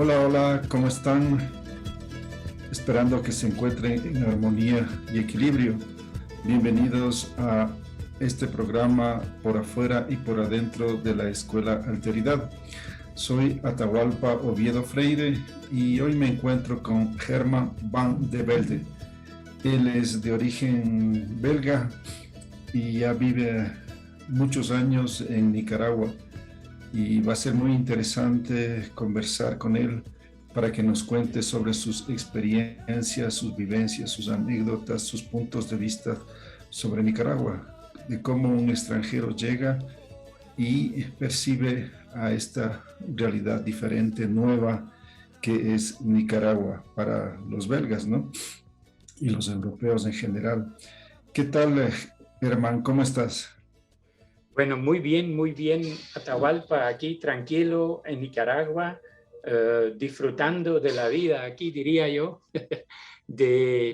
Hola, hola, ¿cómo están? Esperando que se encuentren en armonía y equilibrio. Bienvenidos a este programa Por afuera y por adentro de la Escuela Alteridad. Soy Atahualpa Oviedo Freire y hoy me encuentro con Herman van de Velde. Él es de origen belga y ya vive muchos años en Nicaragua. Y va a ser muy interesante conversar con él para que nos cuente sobre sus experiencias, sus vivencias, sus anécdotas, sus puntos de vista sobre Nicaragua, de cómo un extranjero llega y percibe a esta realidad diferente, nueva, que es Nicaragua para los belgas, ¿no? Y los europeos en general. ¿Qué tal, Herman? ¿Cómo estás? Bueno, muy bien, Atahualpa, aquí tranquilo en Nicaragua, disfrutando de la vida aquí, diría yo.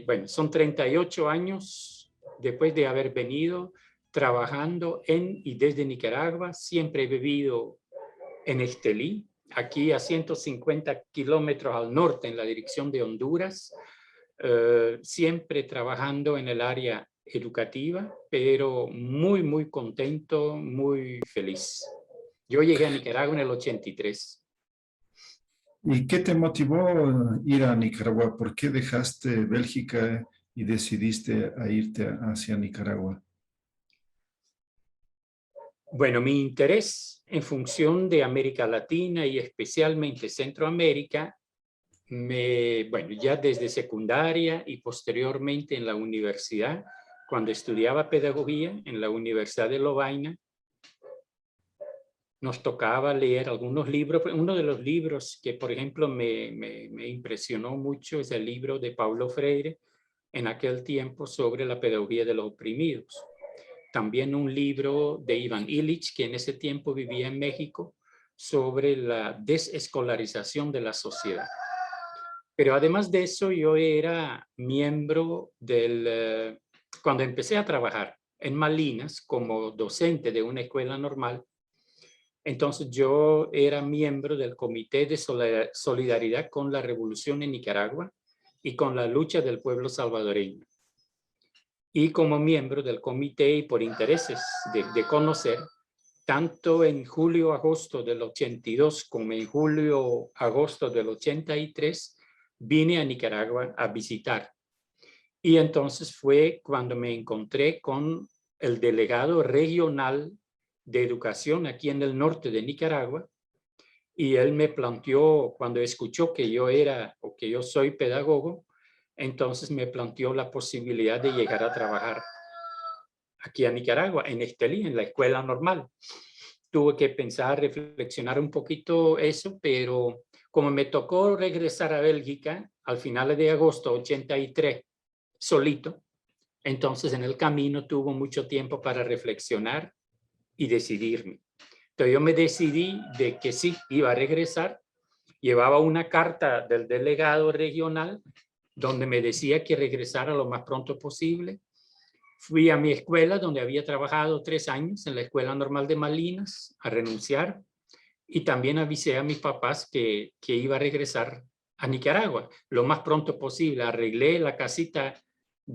Bueno, son 38 años después de haber venido trabajando en y desde Nicaragua. Siempre he vivido en Estelí, aquí a 150 kilómetros al norte en la dirección de Honduras. Siempre trabajando en el área educativa, pero muy contento, muy feliz. Yo llegué a Nicaragua en el 83. ¿Y qué te motivó a ir a Nicaragua? ¿Por qué dejaste Bélgica y decidiste a irte hacia Nicaragua? Bueno, mi interés en función de América Latina y especialmente Centroamérica, bueno, ya desde secundaria y posteriormente en la universidad, cuando estudiaba pedagogía en la Universidad de Lovaina, nos tocaba leer algunos libros. Uno de los libros que, por ejemplo, me impresionó mucho es el libro de Paulo Freire en aquel tiempo sobre la pedagogía de los oprimidos. También un libro de Iván Illich, que en ese tiempo vivía en México, sobre la desescolarización de la sociedad. Pero además de eso, yo era miembro cuando empecé a trabajar en Malinas como docente de una escuela normal. Entonces yo era miembro del Comité de Solidaridad con la Revolución en Nicaragua y con la lucha del pueblo salvadoreño. Y como miembro del comité y por intereses de conocer, tanto en julio-agosto del 82 como en julio-agosto del 83, vine a Nicaragua a visitar. Y entonces fue cuando me encontré con el delegado regional de educación aquí en el norte de Nicaragua, y él me planteó, cuando escuchó que yo era o que yo soy pedagogo, entonces me planteó la posibilidad de llegar a trabajar aquí a Nicaragua, en Estelí, en la escuela normal. Tuve que pensar, reflexionar un poquito eso, pero como me tocó regresar a Bélgica al final de agosto 83, solito, entonces en el camino tuvo mucho tiempo para reflexionar y decidirme. Entonces yo me decidí de que sí, iba a regresar. Llevaba una carta del delegado regional donde me decía que regresara lo más pronto posible. Fui a mi escuela donde había trabajado 3 años, en la Escuela Normal de Malinas, a renunciar. Y también avisé a mis papás que iba a regresar a Nicaragua lo más pronto posible. Arreglé la casita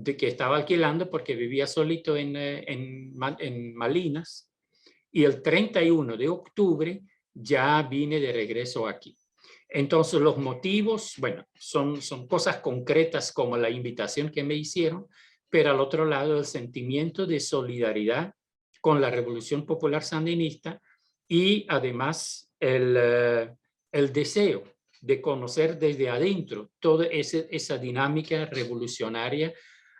que estaba alquilando porque vivía solito en Malinas. Y el 31 de octubre ya vine de regreso aquí. Entonces los motivos, bueno, son cosas concretas como la invitación que me hicieron, pero al otro lado el sentimiento de solidaridad con la Revolución Popular Sandinista y además el deseo de conocer desde adentro toda esa dinámica revolucionaria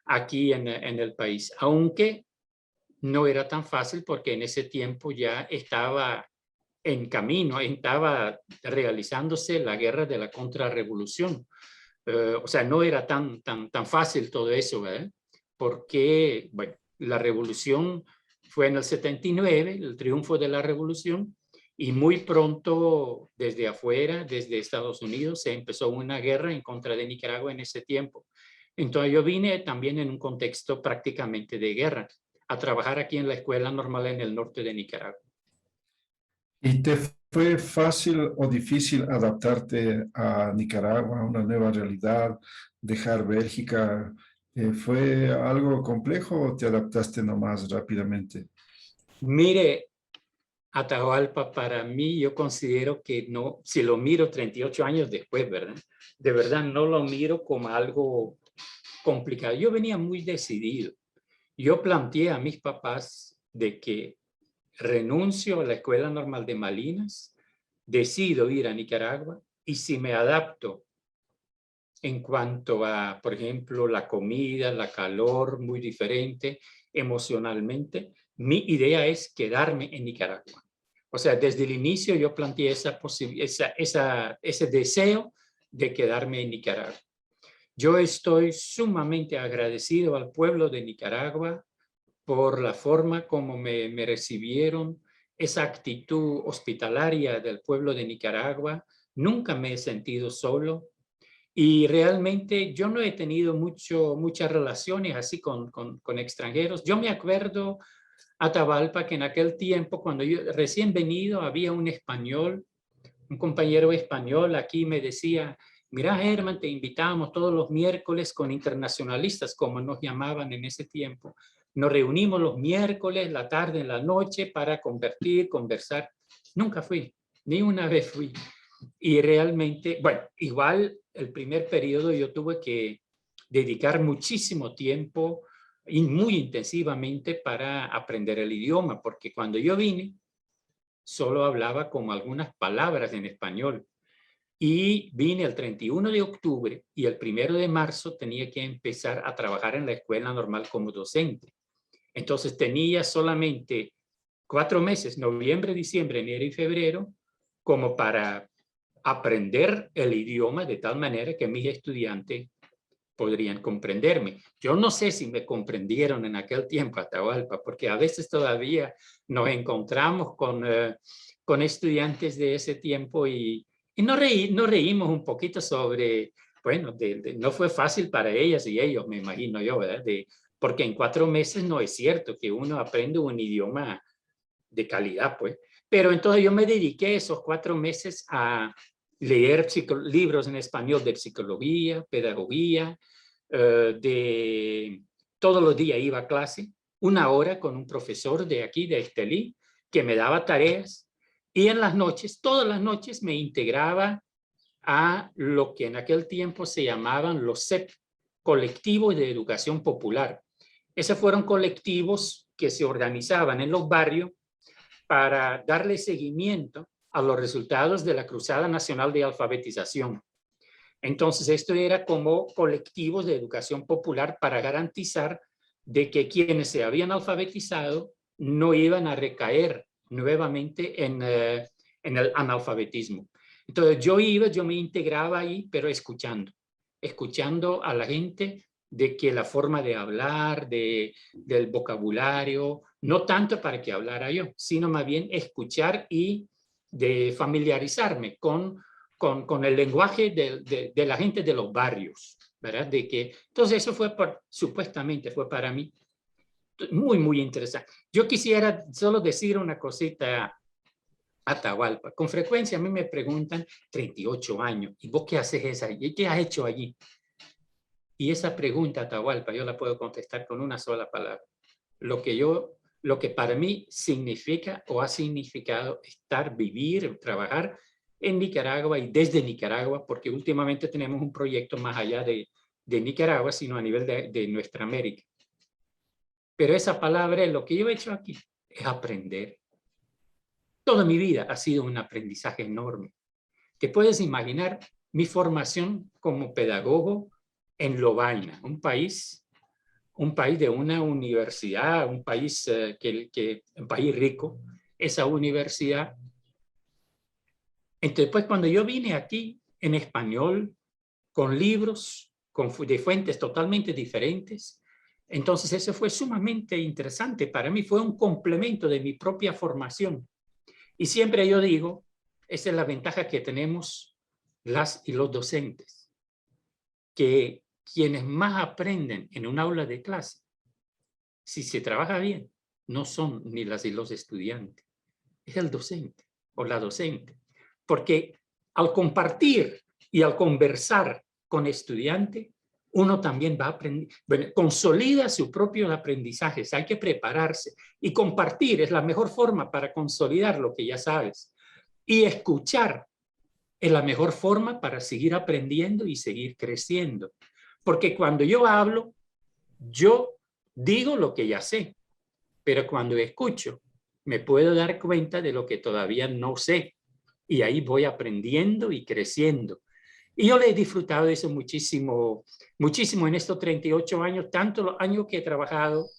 aquí en el país, aunque no era tan fácil porque en ese tiempo ya estaba en camino, estaba realizándose la guerra de la contrarrevolución. O sea, no era tan fácil todo eso, ¿verdad? Porque, bueno, la revolución fue en el 79, el triunfo de la revolución, y muy pronto desde afuera, desde Estados Unidos, se empezó una guerra en contra de Nicaragua en ese tiempo. Entonces yo vine también en un contexto prácticamente de guerra, a trabajar aquí en la escuela normal en el norte de Nicaragua. ¿Y te ¿Fue fácil o difícil adaptarte a Nicaragua, a una nueva realidad, dejar Bélgica? ¿Fue algo complejo o te adaptaste nomás rápidamente? Mire, Atahualpa, para mí, yo considero que no, si lo miro 38 años después, ¿verdad? De verdad no lo miro como algo complicado. Yo venía muy decidido. Yo planteé a mis papás de que renuncio a la Escuela Normal de Malinas, decido ir a Nicaragua y si me adapto en cuanto a, por ejemplo, la comida, la calor, muy diferente emocionalmente, mi idea es quedarme en Nicaragua. O sea, desde el inicio yo planteé ese deseo de quedarme en Nicaragua. Yo estoy sumamente agradecido al pueblo de Nicaragua por la forma como me recibieron, esa actitud hospitalaria del pueblo de Nicaragua. Nunca me he sentido solo y realmente yo no he tenido muchas relaciones así con extranjeros. Yo me acuerdo, Atabalpa, que en aquel tiempo, cuando yo recién venido, había un español, un compañero español aquí me decía, mira, Herman, te invitamos todos los miércoles con internacionalistas, como nos llamaban en ese tiempo. Nos reunimos los miércoles, la tarde, en la noche, para convertir, conversar. Nunca fui, ni una vez fui. Y realmente, bueno, igual el primer periodo yo tuve que dedicar muchísimo tiempo y muy intensivamente para aprender el idioma, porque cuando yo vine, solo hablaba como algunas palabras en español. Y vine el 31 de octubre y el 1 de marzo tenía que empezar a trabajar en la escuela normal como docente. Entonces tenía solamente 4 meses, noviembre, diciembre, enero y febrero, como para aprender el idioma de tal manera que mis estudiantes podrían comprenderme. Yo no sé si me comprendieron en aquel tiempo, Atahualpa, porque a veces todavía nos encontramos con estudiantes de ese tiempo y nos reímos un poquito sobre, bueno, no fue fácil para ellas y ellos, me imagino yo, ¿verdad? Porque en 4 meses no es cierto que uno aprende un idioma de calidad, pues. Pero entonces yo me dediqué esos 4 meses a leer libros en español de psicología, pedagogía, todos los días iba a clase, 1 hora con un profesor de aquí, de Estelí, que me daba tareas, y en las noches, todas las noches me integraba a lo que en aquel tiempo se llamaban los CEP, colectivos de educación popular. Esos fueron colectivos que se organizaban en los barrios para darle seguimiento a los resultados de la Cruzada Nacional de Alfabetización. Entonces, esto era como colectivos de educación popular para garantizar de que quienes se habían alfabetizado no iban a recaer nuevamente en el analfabetismo. Entonces, yo me integraba ahí, pero escuchando a la gente de que la forma de hablar, del vocabulario, no tanto para que hablara yo, sino más bien escuchar y de familiarizarme con el lenguaje de la gente de los barrios, ¿verdad? Entonces eso supuestamente fue para mí muy, muy interesante. Yo quisiera solo decir una cosita a Atahualpa. Con frecuencia a mí me preguntan, 38 años, ¿y vos qué haces allí? ¿Qué has hecho allí? Y esa pregunta, Atahualpa, yo la puedo contestar con una sola palabra. Lo que para mí significa o ha significado vivir, trabajar en Nicaragua y desde Nicaragua, porque últimamente tenemos un proyecto más allá de Nicaragua, sino a nivel de nuestra América. Pero esa palabra, lo que yo he hecho aquí, es aprender. Toda mi vida ha sido un aprendizaje enorme. Te puedes imaginar mi formación como pedagogo en Lovaina, un país de una universidad, un país, un país rico, esa universidad. Entonces, pues, cuando yo vine aquí en español, con libros, de fuentes totalmente diferentes, entonces eso fue sumamente interesante. Para mí fue un complemento de mi propia formación. Y siempre yo digo, esa es la ventaja que tenemos las y los docentes, que quienes más aprenden en un aula de clase, si se trabaja bien, no son ni las y los estudiantes, es el docente. o la docente, porque al compartir y al conversar con estudiantes, uno también va a aprender, bueno, consolida su propio aprendizaje, hay que prepararse y compartir es la mejor forma para consolidar lo que ya sabes, y escuchar es la mejor forma para seguir aprendiendo y seguir creciendo, porque cuando yo hablo, yo digo lo que ya sé, pero cuando escucho, me puedo dar cuenta de lo que todavía no sé, y ahí voy aprendiendo y creciendo. Y yo le he disfrutado de eso muchísimo, muchísimo en estos 38 años, tanto los años que he trabajado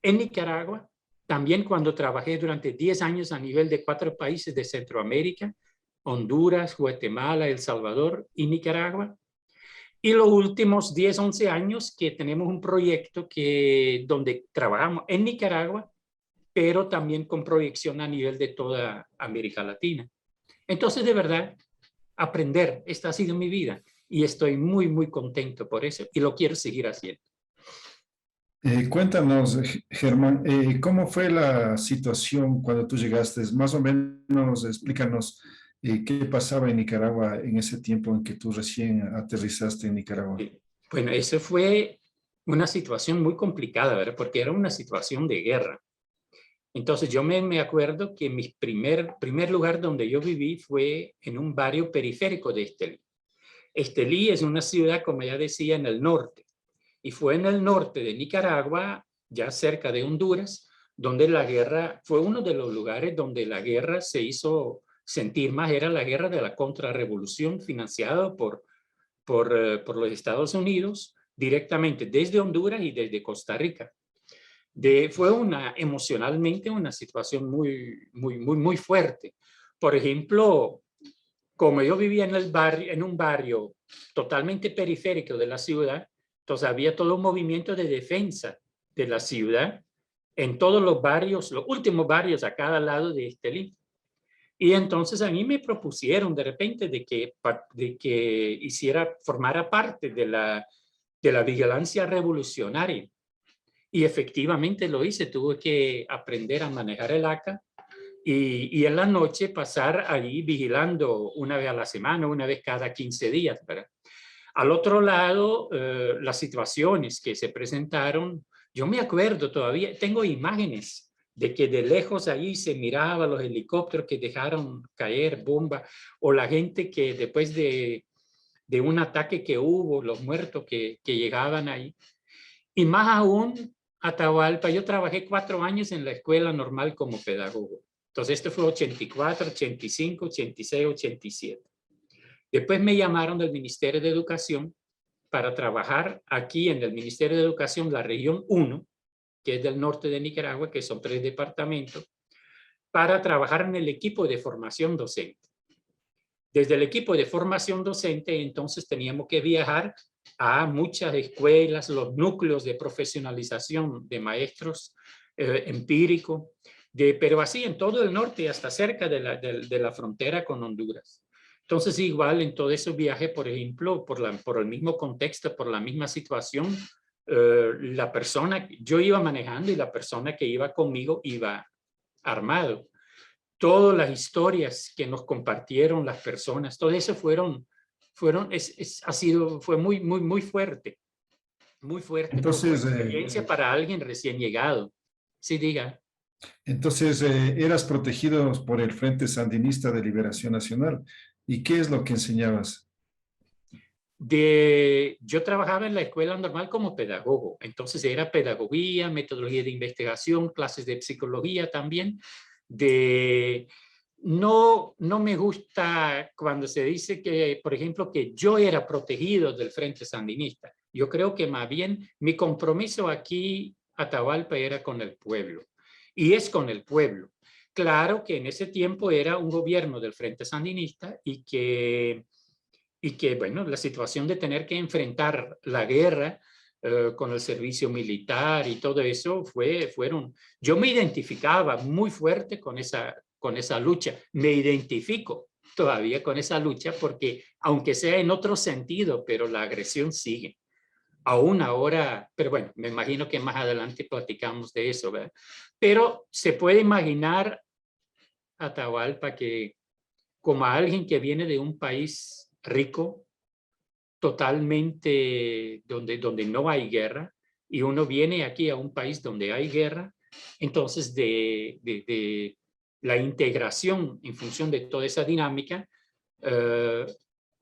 en Nicaragua, también cuando trabajé durante 10 años a nivel de 4 países de Centroamérica, Honduras, Guatemala, El Salvador y Nicaragua. Y los últimos 10, 11 años que tenemos un proyecto donde trabajamos en Nicaragua, pero también con proyección a nivel de toda América Latina. Entonces, de verdad, aprender, esta ha sido mi vida y estoy muy, muy contento por eso y lo quiero seguir haciendo. Cuéntanos, Germán, ¿cómo fue la situación cuando tú llegaste? Más o menos explícanos qué pasaba en Nicaragua en ese tiempo en que tú recién aterrizaste en Nicaragua. Bueno, eso fue una situación muy complicada, ¿verdad? Porque era una situación de guerra. Entonces yo me acuerdo que mi primer lugar donde yo viví fue en un barrio periférico de Estelí. Estelí es una ciudad, como ya decía, en el norte. Y fue en el norte de Nicaragua, ya cerca de Honduras, donde la guerra, fue uno de los lugares donde la guerra se hizo sentir más, era la guerra de la contrarrevolución financiada por los Estados Unidos, directamente desde Honduras y desde Costa Rica. Fue emocionalmente una situación muy fuerte. Por ejemplo, como yo vivía en un barrio totalmente periférico de la ciudad, entonces había todo un movimiento de defensa de la ciudad en todos los barrios, los últimos barrios a cada lado de Estelí. Y entonces a mí me propusieron de repente de que formara parte de la vigilancia revolucionaria. Y efectivamente lo hice, tuve que aprender a manejar el AK y en la noche pasar allí vigilando una vez a la semana, una vez cada 15 días, ¿verdad? Al otro lado, las situaciones que se presentaron, yo me acuerdo todavía, tengo imágenes de que de lejos allí se miraba los helicópteros que dejaron caer bombas, o la gente que después de un ataque que hubo, los muertos que llegaban ahí. Y más aún, Atahualpa, yo trabajé 4 años en la escuela normal como pedagogo. Entonces, esto fue 84, 85, 86, 87. Después me llamaron del Ministerio de Educación para trabajar aquí en el Ministerio de Educación, la región 1, que es del norte de Nicaragua, que son 3 departamentos, para trabajar en el equipo de formación docente. Desde el equipo de formación docente, entonces teníamos que viajar a muchas escuelas, los núcleos de profesionalización de maestros empíricos, pero así en todo el norte, hasta cerca de la frontera con Honduras. Entonces, igual en todo ese viaje, por ejemplo, por el mismo contexto, por la misma situación, yo iba manejando y la persona que iba conmigo iba armado. Todas las historias que nos compartieron las personas, todo eso fue muy fuerte. Muy fuerte. Entonces, Una experiencia para alguien recién llegado. Sí, diga. Entonces, eras protegido por el Frente Sandinista de Liberación Nacional. ¿Y qué es lo que enseñabas? Yo trabajaba en la escuela normal como pedagogo, entonces era pedagogía, metodología de investigación, clases de psicología también. No me gusta cuando se dice que, por ejemplo, que yo era protegido del Frente Sandinista. Yo creo que más bien mi compromiso aquí, Atahualpa, era con el pueblo. Y es con el pueblo. Claro que en ese tiempo era un gobierno del Frente Sandinista y que bueno, la situación de tener que enfrentar la guerra con el servicio militar y todo eso yo me identificaba muy fuerte con esa lucha, me identifico todavía con esa lucha porque aunque sea en otro sentido, pero la agresión sigue. Aún ahora, pero bueno, me imagino que más adelante platicamos de eso, ¿verdad? Pero se puede imaginar Atahualpa, que como alguien que viene de un país rico, totalmente donde no hay guerra, y uno viene aquí a un país donde hay guerra, entonces de la integración en función de toda esa dinámica,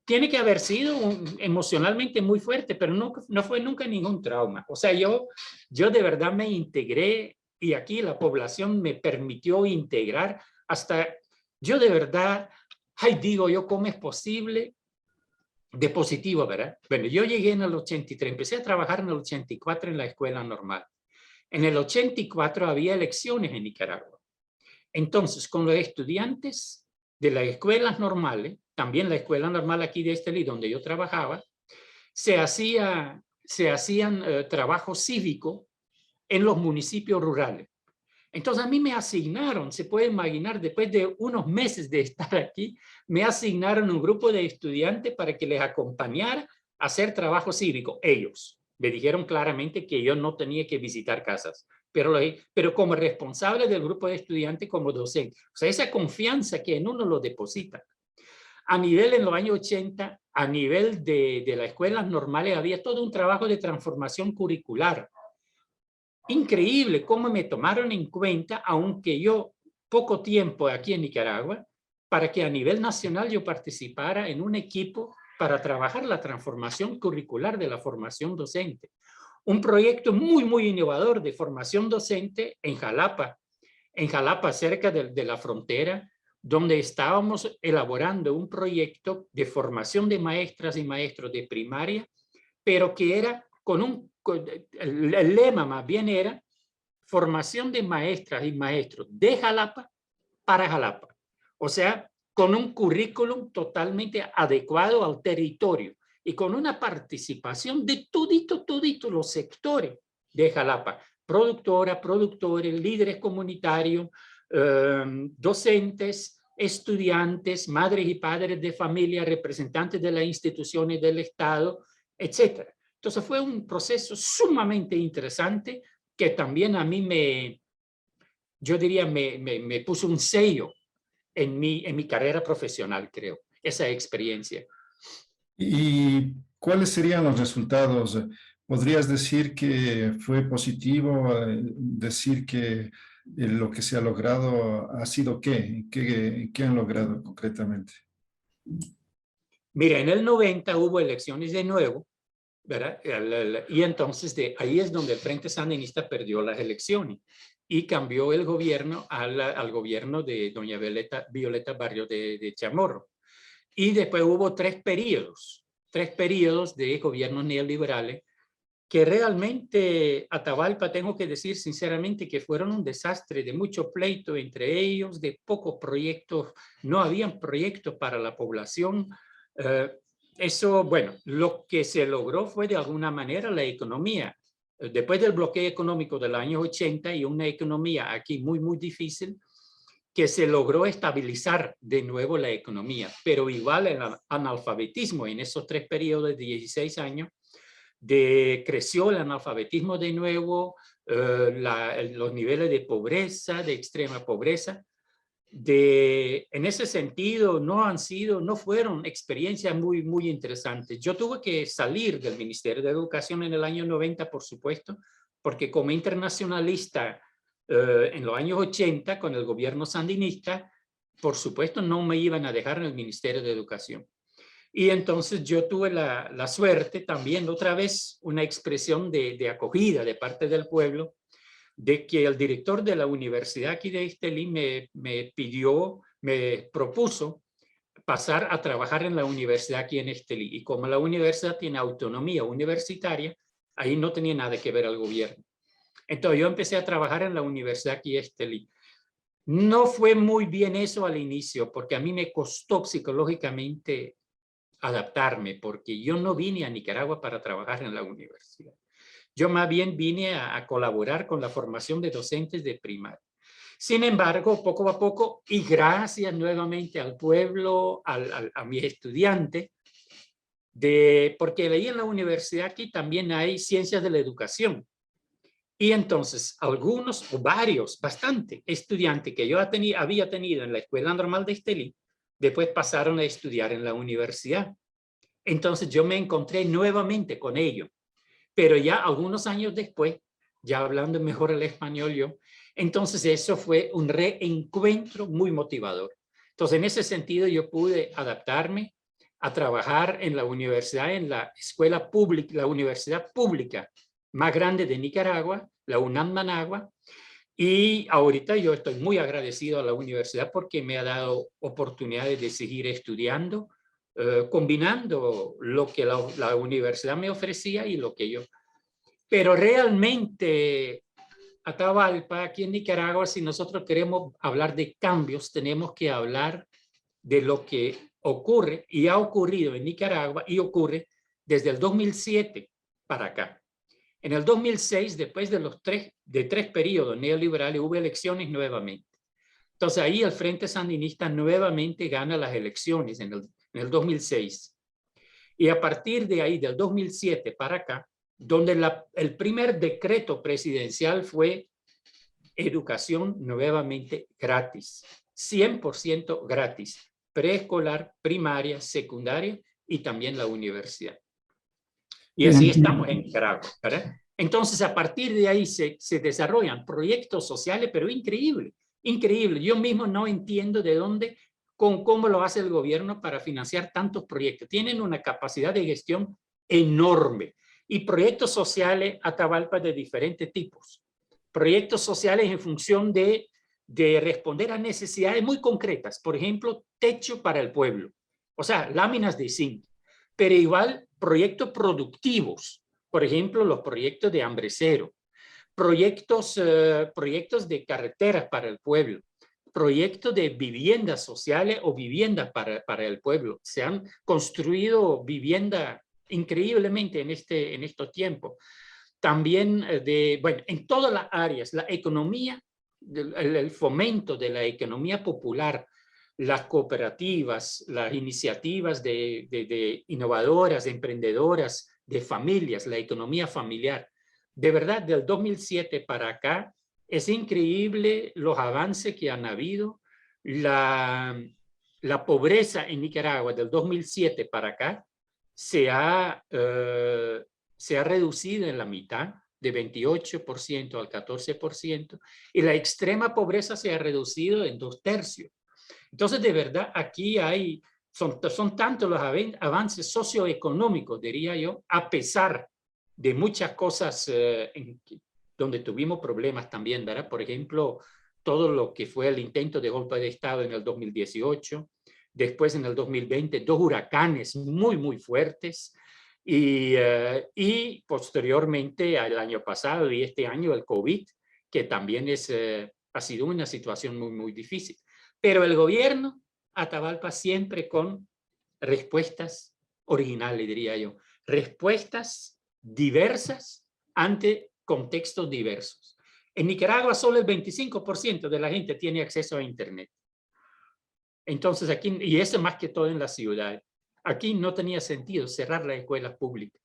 tiene que haber sido emocionalmente muy fuerte, pero no fue nunca ningún trauma. O sea, yo de verdad me integré y aquí la población me permitió integrar hasta, yo de verdad, ay, digo yo, ¿cómo es posible? De positivo, ¿verdad? Bueno, yo llegué en el 83, empecé a trabajar en el 84 en la escuela normal. En el 84 había elecciones en Nicaragua. Entonces, con los estudiantes de las escuelas normales, también la escuela normal aquí de Estelí, donde yo trabajaba, se hacían trabajo cívico en los municipios rurales. Entonces a mí me asignaron, se puede imaginar, después de unos meses de estar aquí, me asignaron un grupo de estudiantes para que les acompañara a hacer trabajo cívico. Ellos me dijeron claramente que yo no tenía que visitar casas, pero como responsable del grupo de estudiantes, como docente. O sea, esa confianza que en uno lo deposita. A nivel, en los años 80, a nivel de las escuelas normales, había todo un trabajo de transformación curricular. Increíble cómo me tomaron en cuenta, aunque yo poco tiempo aquí en Nicaragua, para que a nivel nacional yo participara en un equipo para trabajar la transformación curricular de la formación docente. Un proyecto muy innovador de formación docente en Jalapa cerca de la frontera, donde estábamos elaborando un proyecto de formación de maestras y maestros de primaria, pero que era el lema más bien era formación de maestras y maestros de Jalapa para Jalapa. O sea, con un currículum totalmente adecuado al territorio y con una participación de todito los sectores de Jalapa. Productores, líderes comunitarios, docentes, estudiantes, madres y padres de familia, representantes de las instituciones del Estado, etc. Entonces fue un proceso sumamente interesante que también a mí yo diría, me puso un sello en mi carrera profesional, creo, esa experiencia. ¿Y cuáles serían los resultados? ¿Podrías decir que fue positivo? ¿Decir que lo que se ha logrado ha sido qué? ¿Qué han logrado concretamente? Mira, en el 90 hubo elecciones de nuevo, ¿verdad? Y entonces ahí es donde el Frente Sandinista perdió las elecciones y cambió el gobierno al gobierno de doña Violeta Barrios de Chamorro. Y después hubo tres periodos de gobiernos neoliberales que realmente Atahualpa, tengo que decir sinceramente que fueron un desastre, de mucho pleito entre ellos, de pocos proyectos, no habían proyectos para la población. Eso, bueno, lo que se logró fue de alguna manera la economía. Después del bloqueo económico del año 80 y una economía aquí muy difícil, que se logró estabilizar de nuevo la economía, pero igual el analfabetismo en esos tres periodos de 16 años, creció el analfabetismo de nuevo, los niveles de pobreza, de extrema pobreza. En ese sentido, no fueron experiencias muy interesantes. Yo tuve que salir del Ministerio de Educación en el año 90, por supuesto, porque como internacionalista en los años 80, con el gobierno sandinista, por supuesto no me iban a dejar en el Ministerio de Educación. Y entonces yo tuve la suerte también, otra vez, una expresión de acogida de parte del pueblo, de que el director de la universidad aquí de Estelí me propuso pasar a trabajar en la universidad aquí en Estelí. Y como la universidad tiene autonomía universitaria, ahí no tenía nada que ver al gobierno. Entonces yo empecé a trabajar en la universidad aquí en Estelí. No fue muy bien eso al inicio, porque a mí me costó psicológicamente adaptarme, porque yo no vine a Nicaragua para trabajar en la universidad. Yo más bien vine a colaborar con la formación de docentes de primaria. Sin embargo, poco a poco, y gracias nuevamente al pueblo, a mis estudiantes, porque leí en la universidad aquí también hay ciencias de la educación. Y entonces algunos o varios, bastante estudiantes que yo había tenido en la Escuela Normal de Estelí, después pasaron a estudiar en la universidad. Entonces yo me encontré nuevamente con ellos, pero ya algunos años después, ya hablando mejor el español yo, entonces eso fue un reencuentro muy motivador. Entonces en ese sentido yo pude adaptarme a trabajar en la universidad, en la escuela pública, la universidad pública más grande de Nicaragua, la UNAM Managua, y ahorita yo estoy muy agradecido a la universidad porque me ha dado oportunidades de seguir estudiando, combinando lo que la universidad me ofrecía y lo que yo. Pero realmente, Atahualpa, aquí en Nicaragua, si nosotros queremos hablar de cambios, tenemos que hablar de lo que ocurre y ha ocurrido en Nicaragua y ocurre desde el 2007 para acá. En el 2006, después de tres periodos neoliberales, hubo elecciones nuevamente. Entonces ahí el Frente Sandinista nuevamente gana las elecciones en el 2006. Y a partir de ahí, del 2007 para acá, donde el primer decreto presidencial fue educación nuevamente gratis, 100% gratis, preescolar, primaria, secundaria y también la universidad. Y así estamos en Nicaragua, ¿verdad? Entonces, a partir de ahí se desarrollan proyectos sociales, pero increíble, increíble. Yo mismo no entiendo de dónde, cómo lo hace el gobierno para financiar tantos proyectos. Tienen una capacidad de gestión enorme y proyectos sociales, Atahualpa, de diferentes tipos. Proyectos sociales en función de responder a necesidades muy concretas. Por ejemplo, techo para el pueblo, o sea, láminas de zinc, pero igual proyectos productivos, por ejemplo, los proyectos de Hambre Cero, proyectos de carreteras para el pueblo, proyectos de viviendas sociales o viviendas para el pueblo. Se han construido viviendas increíblemente en estos tiempos. También en todas las áreas, la economía, el fomento de la economía popular, las cooperativas, las iniciativas de innovadoras, de emprendedoras, de familias, la economía familiar. De verdad, del 2007 para acá, es increíble los avances que han habido. La pobreza en Nicaragua del 2007 para acá se ha reducido en la mitad, de 28% al 14%, y la extrema pobreza se ha reducido en 2/3. Entonces, de verdad, aquí son tantos los avances socioeconómicos, diría yo, a pesar de muchas cosas donde tuvimos problemas también, ¿verdad? Por ejemplo, todo lo que fue el intento de golpe de Estado en el 2018, después en el 2020, 2 huracanes muy, muy fuertes, y posteriormente al año pasado y este año el COVID, que también ha sido una situación muy, muy difícil. Pero el gobierno, Atahualpa, siempre con respuestas originales, diría yo, respuestas diversas ante contextos diversos. En Nicaragua solo el 25% de la gente tiene acceso a Internet. Entonces aquí, y eso más que todo en las ciudades, aquí no tenía sentido cerrar las escuelas públicas.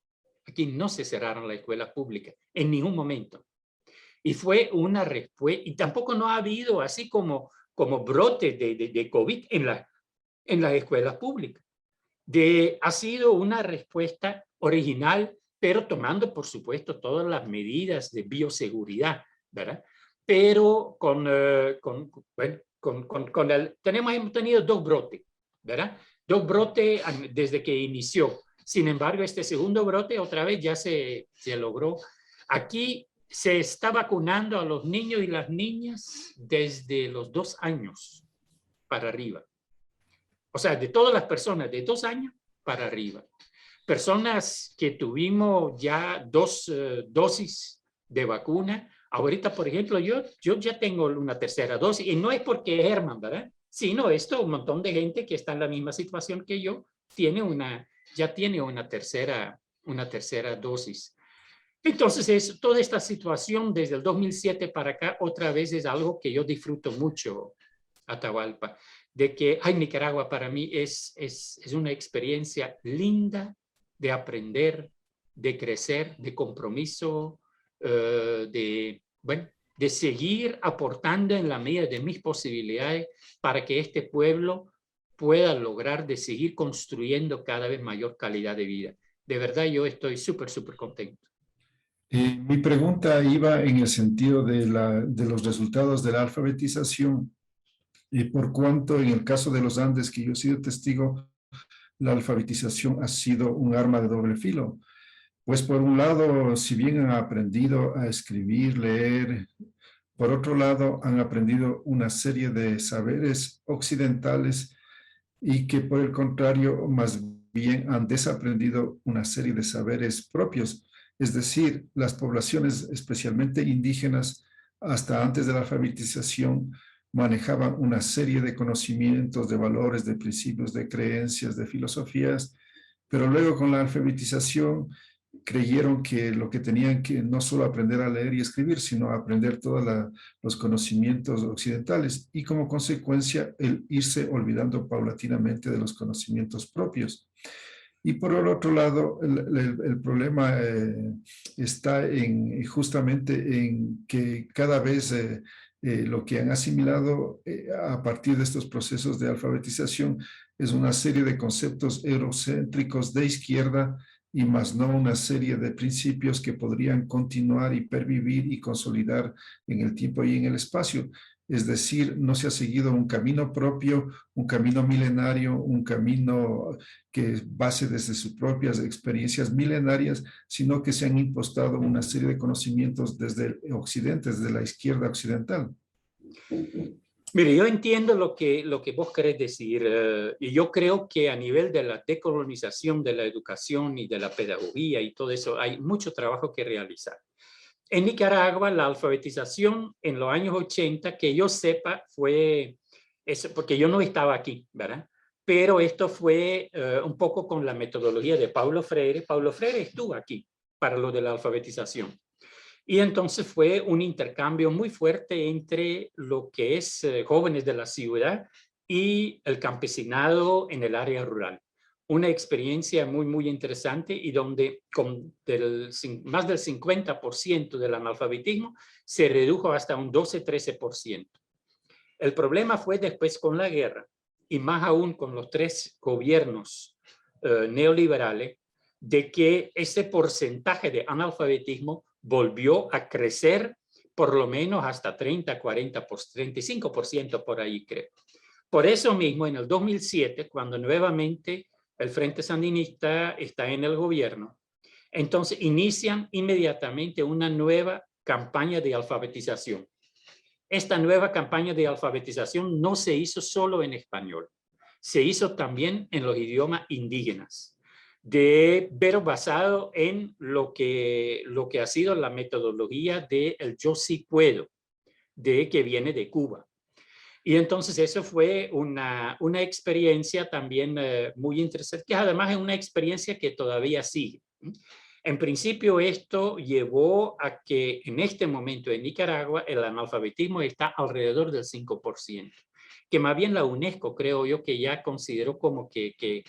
Aquí no se cerraron las escuelas públicas en ningún momento. Y fue una respuesta, y tampoco no ha habido así como brote de COVID en las escuelas públicas. Ha sido una respuesta original, pero tomando, por supuesto, todas las medidas de bioseguridad, ¿verdad? Pero hemos tenido 2 brotes, ¿verdad? 2 brotes desde que inició. Sin embargo, este segundo brote otra vez ya se logró. Aquí se está vacunando a los niños y las niñas desde los 2 años para arriba. O sea, de todas las personas de 2 años para arriba. Personas que tuvimos ya 2 dosis de vacuna. Ahorita, por ejemplo, yo ya tengo una tercera dosis, y no es porque es Herman, ¿verdad? Sino un montón de gente que está en la misma situación que yo, ya tiene una tercera dosis. Entonces, toda esta situación desde el 2007 para acá, otra vez es algo que yo disfruto mucho, Atahualpa, de que Nicaragua para mí es una experiencia linda de aprender, de crecer, de compromiso de seguir aportando en la medida de mis posibilidades para que este pueblo pueda lograr de seguir construyendo cada vez mayor calidad de vida. De verdad, yo estoy súper contento. Mi pregunta iba en el sentido de los resultados de la alfabetización, por cuanto en el caso de los Andes, que yo he sido testigo, la alfabetización ha sido un arma de doble filo. Pues por un lado, si bien han aprendido a escribir, leer, por otro lado, han aprendido una serie de saberes occidentales y que por el contrario, más bien han desaprendido una serie de saberes propios. Es decir, las poblaciones, especialmente indígenas, hasta antes de la alfabetización, manejaban una serie de conocimientos, de valores, de principios, de creencias, de filosofías, pero luego con la alfabetización creyeron que lo que tenían que no solo aprender a leer y escribir, sino aprender todos los conocimientos occidentales y como consecuencia el irse olvidando paulatinamente de los conocimientos propios. Y por el otro lado, el problema está justamente en que cada vez lo que han asimilado a partir de estos procesos de alfabetización es una serie de conceptos eurocéntricos de izquierda y más no una serie de principios que podrían continuar y pervivir y consolidar en el tiempo y en el espacio. Es decir, no se ha seguido un camino propio, un camino milenario, un camino que base desde sus propias experiencias milenarias, sino que se han impostado una serie de conocimientos desde el occidente, desde la izquierda occidental. Mire, yo entiendo lo que vos querés decir, y yo creo que a nivel de la decolonización de la educación y de la pedagogía y todo eso, hay mucho trabajo que realizar. En Nicaragua, la alfabetización en los años 80, que yo sepa, fue, porque yo no estaba aquí, ¿verdad? Pero esto fue un poco con la metodología de Paulo Freire. Paulo Freire estuvo aquí para lo de la alfabetización. Y entonces fue un intercambio muy fuerte entre lo que es jóvenes de la ciudad y el campesinado en el área rural. Una experiencia muy interesante y donde con más del 50% del analfabetismo se redujo hasta un 12-13%. El problema fue después con la guerra y más aún con los 3 gobiernos neoliberales, de que ese porcentaje de analfabetismo volvió a crecer por lo menos hasta 30, 40, 35% por ahí, creo. Por eso mismo, en el 2007, cuando nuevamente el Frente Sandinista está en el gobierno, entonces inician inmediatamente una nueva campaña de alfabetización. Esta nueva campaña de alfabetización no se hizo solo en español, se hizo también en los idiomas indígenas, pero basado en lo que ha sido la metodología del yo sí puedo, que viene de Cuba. Y entonces eso fue una experiencia también muy interesante, que además es una experiencia que todavía sigue. En principio esto llevó a que en este momento en Nicaragua el analfabetismo está alrededor del 5%, que más bien la UNESCO creo yo que ya consideró como que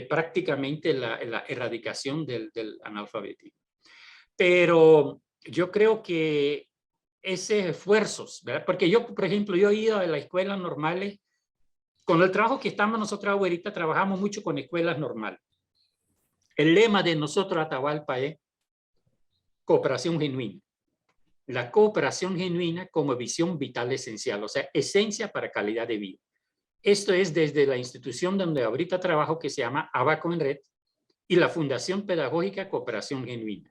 prácticamente la erradicación del analfabetismo. Pero yo creo que esos esfuerzos, ¿verdad? Porque yo, por ejemplo, yo he ido a las escuelas normales, con el trabajo que estamos nosotros ahorita, trabajamos mucho con escuelas normales. El lema de nosotros, Atahualpa, es cooperación genuina. La cooperación genuina como visión vital esencial, o sea, esencia para calidad de vida. Esto es desde la institución donde ahorita trabajo, que se llama Abaco en Red, y la Fundación Pedagógica Cooperación Genuina.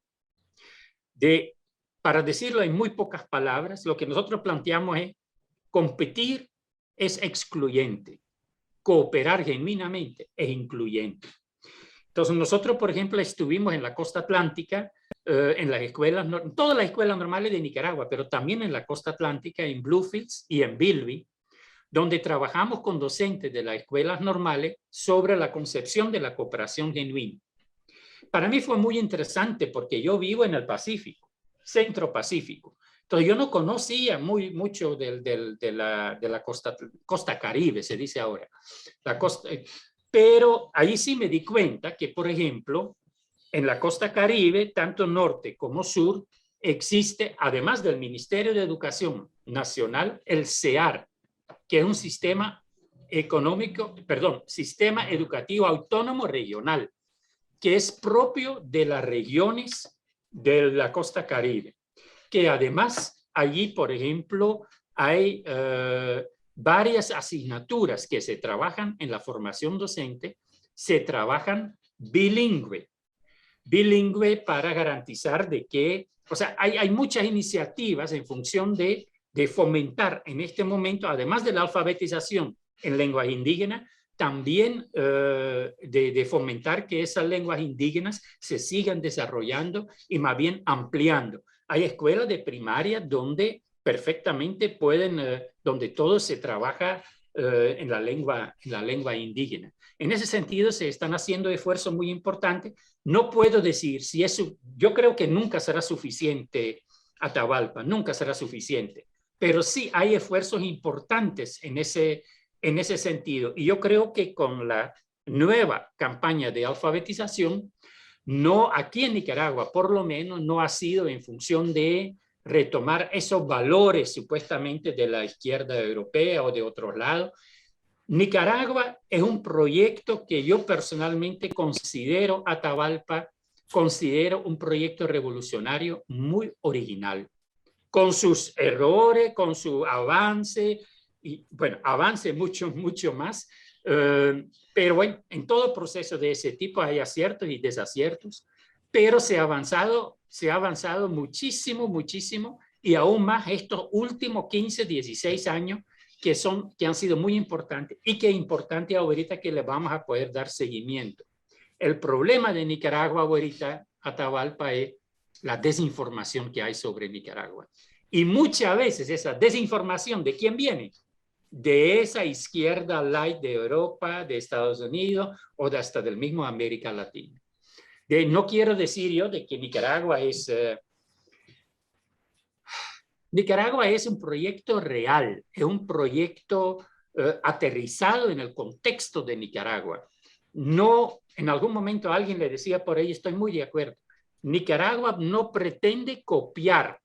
Para decirlo en muy pocas palabras, lo que nosotros planteamos es: competir es excluyente, cooperar genuinamente es incluyente. Entonces nosotros, por ejemplo, estuvimos en la costa atlántica, en las escuelas, todas las escuelas normales de Nicaragua, pero también en la costa atlántica, en Bluefields y en Bilby, donde trabajamos con docentes de las escuelas normales sobre la concepción de la cooperación genuina. Para mí fue muy interesante porque yo vivo en el Pacífico, Centro Pacífico. Entonces yo no conocía mucho de la costa Caribe, se dice ahora. Pero ahí sí me di cuenta que, por ejemplo, En la costa Caribe, tanto norte como sur, existe, además del Ministerio de Educación Nacional, el CEAR, que es un sistema sistema educativo autónomo regional, que es propio de las regiones de la costa Caribe, que además allí, por ejemplo, hay varias asignaturas que se trabajan en la formación docente, se trabajan bilingüe para garantizar de que, o sea, hay muchas iniciativas en función de fomentar en este momento, además de la alfabetización en lenguas indígenas, también de fomentar que esas lenguas indígenas se sigan desarrollando y más bien ampliando. Hay escuelas de primaria donde perfectamente donde todo se trabaja en la lengua indígena. En ese sentido, se están haciendo esfuerzos muy importantes. No puedo decir si eso, yo creo que nunca será suficiente, Atahualpa, nunca será suficiente, pero sí hay esfuerzos importantes en ese sentido. Y yo creo que con la nueva campaña de alfabetización, no, aquí en Nicaragua, por lo menos, no ha sido en función de retomar esos valores supuestamente de la izquierda europea o de otros lados. Nicaragua es un proyecto que yo personalmente considero, Atahualpa, considero un proyecto revolucionario muy original, con sus errores, con su avance, y bueno, avance mucho, mucho más, pero bueno, en todo proceso de ese tipo hay aciertos y desaciertos, pero se ha avanzado muchísimo, muchísimo, y aún más estos últimos 15, 16 años que han sido muy importantes y que es importante ahorita que le vamos a poder dar seguimiento. El problema de Nicaragua ahorita, Atahualpa, es la desinformación que hay sobre Nicaragua. Y muchas veces esa desinformación, ¿de quién viene? De esa izquierda light de Europa, de Estados Unidos o de hasta del mismo América Latina. No quiero decir yo de que Nicaragua es un proyecto real, es un proyecto aterrizado en el contexto de Nicaragua. No, en algún momento alguien le decía por ahí, estoy muy de acuerdo, Nicaragua no pretende copiar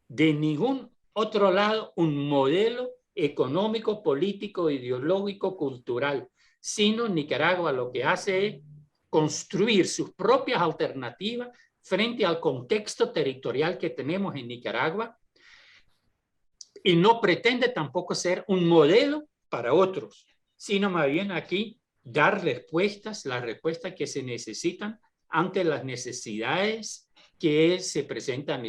de ningún otro lado un modelo económico, político, ideológico, cultural, sino Nicaragua lo que hace es construir sus propias alternativas frente al contexto territorial que tenemos en Nicaragua, y no pretende tampoco ser un modelo para otros, sino más bien aquí dar respuestas, las respuestas que se necesitan ante las necesidades que se presentan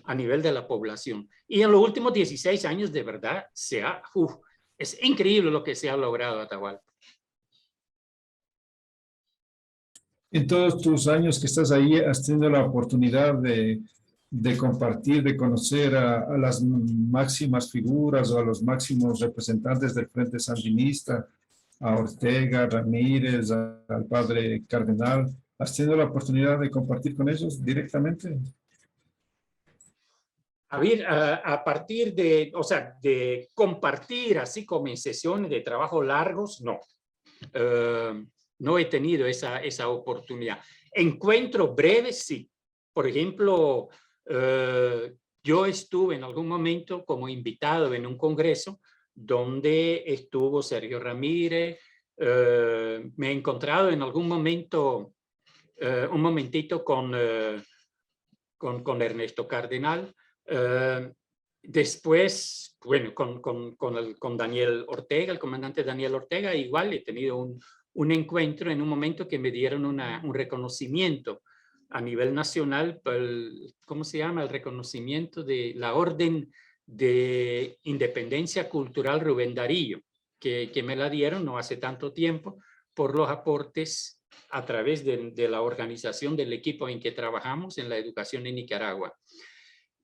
a nivel de la población. Y en los últimos 16 años, de verdad, es increíble lo que se ha logrado, Atahualpa. En todos tus años que estás ahí, has tenido la oportunidad de compartir, de conocer a las máximas figuras o a los máximos representantes del Frente Sandinista, a Ortega, Ramírez, al padre Cardenal. ¿Has tenido la oportunidad de compartir con ellos directamente? A ver, a partir de, o sea, de compartir así como en sesiones de trabajo largos, no. No he tenido esa oportunidad. Encuentros breves, sí. Por ejemplo, yo estuve en algún momento como invitado en un congreso donde estuvo Sergio Ramírez. Me he encontrado en algún momento, un momentito con Ernesto Cardenal. Después, bueno, con Daniel Ortega, el comandante Daniel Ortega, igual he tenido un encuentro en un momento que me dieron un reconocimiento a nivel nacional, ¿cómo se llama? El reconocimiento de la Orden de Independencia Cultural Rubén Darío, que me la dieron no hace tanto tiempo por los aportes a través de la organización del equipo en que trabajamos en la educación en Nicaragua.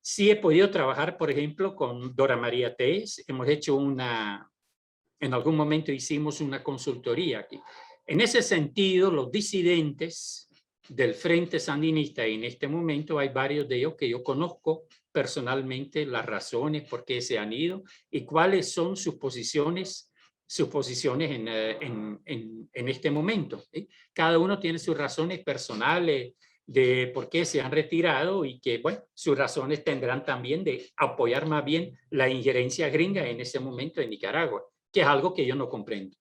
Sí he podido trabajar, por ejemplo, con Dora María Téez. Hemos hecho en algún momento hicimos una consultoría aquí. En ese sentido, los disidentes del Frente Sandinista, en este momento hay varios de ellos que yo conozco personalmente, las razones por qué se han ido y cuáles son sus posiciones sus posiciones en este momento, ¿sí? Cada uno tiene sus razones personales de por qué se han retirado y que, bueno, sus razones tendrán también de apoyar más bien la injerencia gringa en ese momento en Nicaragua, que es algo que yo no comprendo.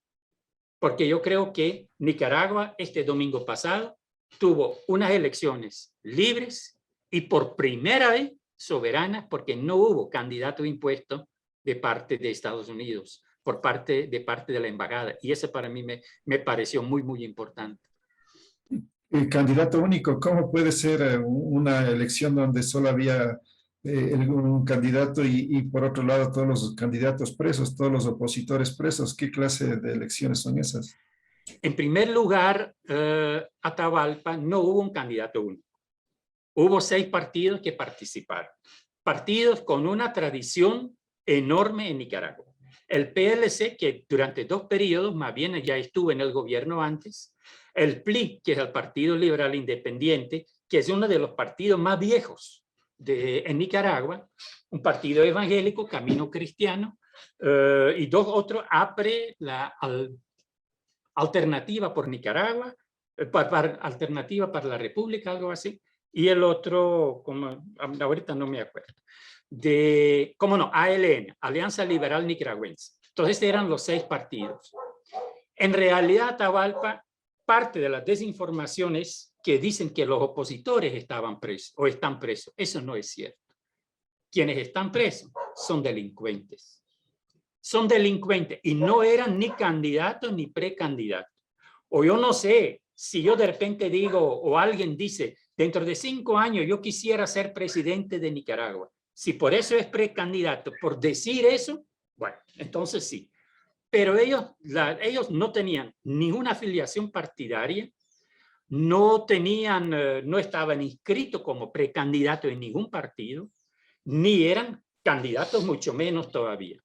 Porque yo creo que Nicaragua este domingo pasado tuvo unas elecciones libres y por primera vez soberanas, porque no hubo candidato impuesto de parte de Estados Unidos, de parte de la embajada. Y eso para mí me pareció muy, muy importante. El candidato único, ¿cómo puede ser una elección donde solo había un candidato y por otro lado todos los candidatos presos, todos los opositores presos? ¿Qué clase de elecciones son esas? En primer lugar, Atahualpa no hubo un candidato único. Hubo 6 partidos que participaron. Partidos con una tradición enorme en Nicaragua. El PLC, que durante 2 periodos, más bien ya estuvo en el gobierno antes. El PLI, que es el Partido Liberal Independiente, que es uno de los partidos más viejos en Nicaragua. Un partido evangélico, Camino Cristiano. Y 2 otros, APRE, la Alternativa por Nicaragua, Alternativa para la República, algo así. Y el otro, como ahorita no me acuerdo, ¿cómo no? ALN, Alianza Liberal Nicaragüense. Entonces eran los 6 partidos. En realidad, Atahualpa, parte de las desinformaciones que dicen que los opositores estaban presos o están presos, eso no es cierto. Quienes están presos son delincuentes. Son delincuentes y no eran ni candidatos ni precandidatos. O yo no sé, si yo de repente digo o alguien dice, dentro de 5 años yo quisiera ser presidente de Nicaragua. Si por eso es precandidato, por decir eso, bueno, entonces sí. Pero ellos no tenían ninguna afiliación partidaria, no estaban inscritos como precandidatos en ningún partido, ni eran candidatos, mucho menos todavía.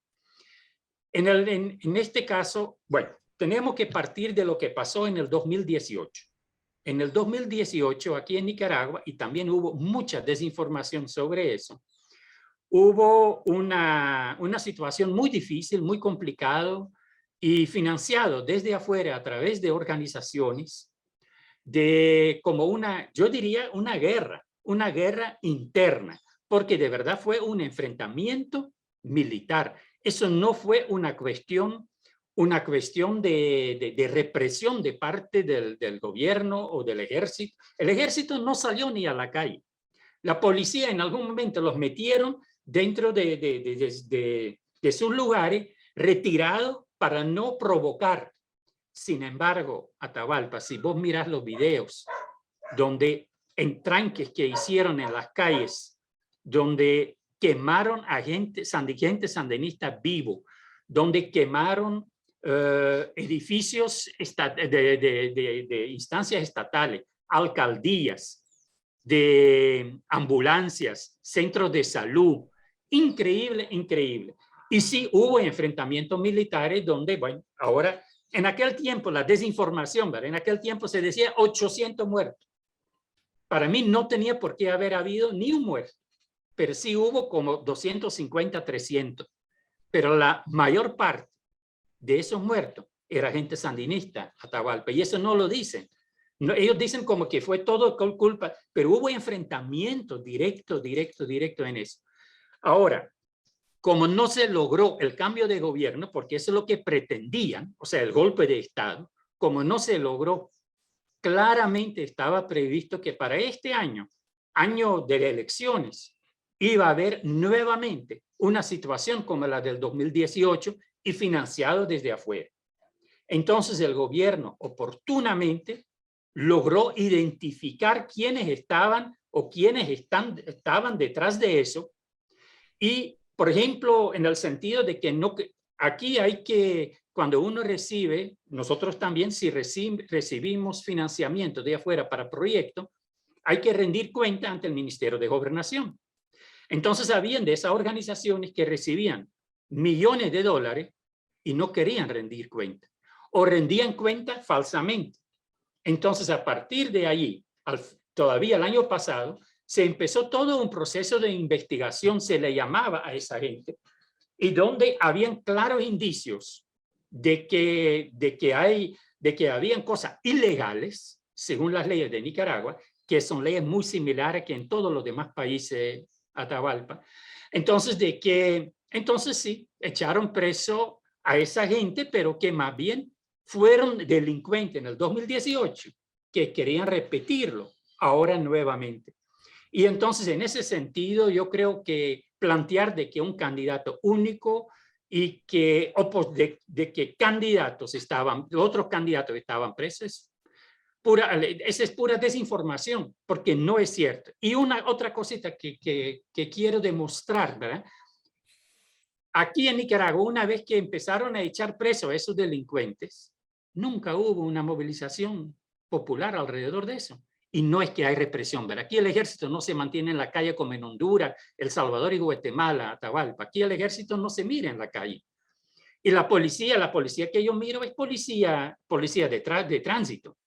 En este caso, bueno, tenemos que partir de lo que pasó en el 2018. En el 2018, aquí en Nicaragua, y también hubo mucha desinformación sobre eso, hubo una situación muy difícil, muy complicado y financiado desde afuera a través de organizaciones como yo diría una guerra interna, porque de verdad fue un enfrentamiento militar. Eso no fue una cuestión de represión de parte del gobierno o del ejército. El ejército no salió ni a la calle. La policía en algún momento los metieron dentro de sus lugares, retirados para no provocar. Sin embargo, Atahualpa, si vos mirás los videos donde entranques que hicieron en las calles, donde quemaron a gente sandinista vivo, donde quemaron edificios de instancias estatales, alcaldías, de ambulancias, centros de salud. Increíble, increíble. Y sí hubo enfrentamientos militares donde, bueno, ahora, en aquel tiempo, la desinformación, ¿verdad? En aquel tiempo se decía 800 muertos. Para mí no tenía por qué haber habido ni un muerto, pero sí hubo como 250, 300. Pero la mayor parte de esos muertos era gente sandinista, Atahualpa, y eso no lo dicen. No, ellos dicen como que fue todo culpa, pero hubo enfrentamiento directo en eso. Ahora, como no se logró el cambio de gobierno, porque eso es lo que pretendían, o sea, el golpe de Estado, como no se logró, claramente estaba previsto que para este año de elecciones, iba a haber nuevamente una situación como la del 2018 y financiado desde afuera. Entonces el gobierno oportunamente logró identificar quiénes estaban o quiénes estaban detrás de eso. Y, por ejemplo, en el sentido de que aquí hay que, cuando uno recibe, nosotros también, si recibimos financiamiento de afuera para proyectos, hay que rendir cuenta ante el Ministerio de Gobernación. Entonces, habían de esas organizaciones que recibían millones de dólares y no querían rendir cuenta, o rendían cuenta falsamente. Entonces, a partir de allí, todavía el año pasado, se empezó todo un proceso de investigación, se le llamaba a esa gente, y donde habían claros indicios de que habían cosas ilegales, según las leyes de Nicaragua, que son leyes muy similares que en todos los demás países, Atahualpa. Entonces, entonces sí, echaron preso a esa gente, pero que más bien fueron delincuentes en el 2018, que querían repetirlo ahora nuevamente. Y entonces, en ese sentido, yo creo que plantear de que un candidato único y que, de que otros candidatos estaban presos, esa es pura desinformación, porque no es cierto. Y otra cosita que quiero demostrar, ¿verdad? Aquí en Nicaragua, una vez que empezaron a echar presos a esos delincuentes, nunca hubo una movilización popular alrededor de eso. Y no es que hay represión, ¿verdad? Aquí el ejército no se mantiene en la calle como en Honduras, El Salvador y Guatemala, Atahualpa. Aquí el ejército no se mira en la calle. Y la policía que yo miro es policía de tránsito.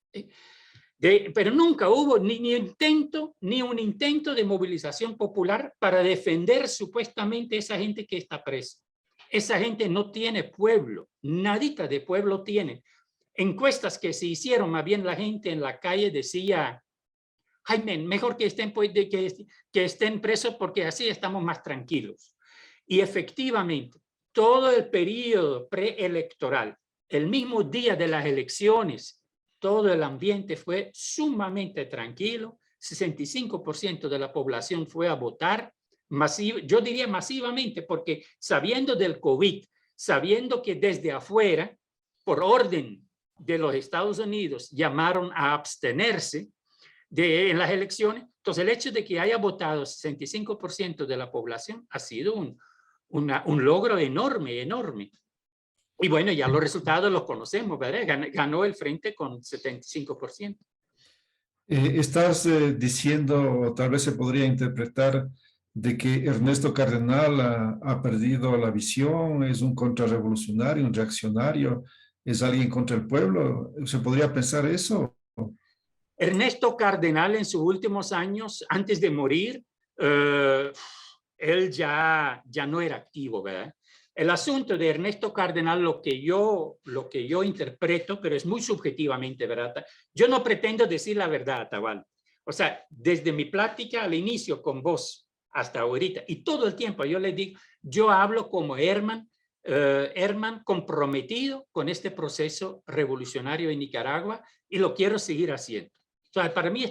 Pero nunca hubo ni un intento de movilización popular para defender supuestamente esa gente que está presa. Esa gente no tiene pueblo, nadita de pueblo tiene. Encuestas que se hicieron, más bien la gente en la calle decía, ay, mejor que estén presos porque así estamos más tranquilos. Y efectivamente, todo el periodo preelectoral, el mismo día de las elecciones, todo el ambiente fue sumamente tranquilo. 65% de la población fue a votar, yo diría masivamente, porque sabiendo del COVID, sabiendo que desde afuera, por orden de los Estados Unidos, llamaron a abstenerse en las elecciones, entonces el hecho de que haya votado 65% de la población ha sido un logro enorme, enorme. Y bueno, ya los resultados los conocemos, ¿verdad? Ganó el frente con 75%. Estás diciendo, o tal vez se podría interpretar, de que Ernesto Cardenal ha perdido la visión, es un contrarrevolucionario, un reaccionario, es alguien contra el pueblo. ¿Se podría pensar eso? Ernesto Cardenal en sus últimos años, antes de morir, él ya no era activo, ¿verdad? El asunto de Ernesto Cardenal, lo que yo interpreto, pero es muy subjetivamente, ¿verdad? Yo no pretendo decir la verdad, Tabal. O sea, desde mi plática al inicio con vos hasta ahorita, y todo el tiempo yo les digo, yo hablo como Herman comprometido con este proceso revolucionario en Nicaragua y lo quiero seguir haciendo. O sea, para mí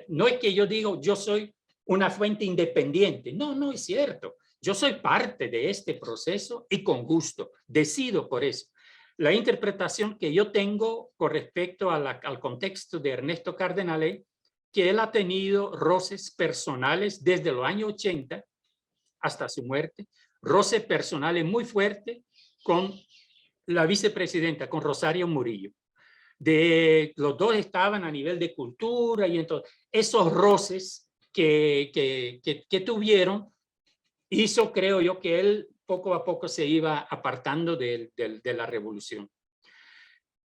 no es que yo digo, yo soy una fuente independiente. No, no es cierto. Yo soy parte de este proceso y con gusto, decido por eso. La interpretación que yo tengo con respecto al contexto de Ernesto Cardenal es que él ha tenido roces personales desde los años 80 hasta su muerte, roces personales muy fuertes con la vicepresidenta, con Rosario Murillo. Los dos estaban a nivel de cultura y entonces esos roces que tuvieron hizo, creo yo, que él poco a poco se iba apartando de la revolución.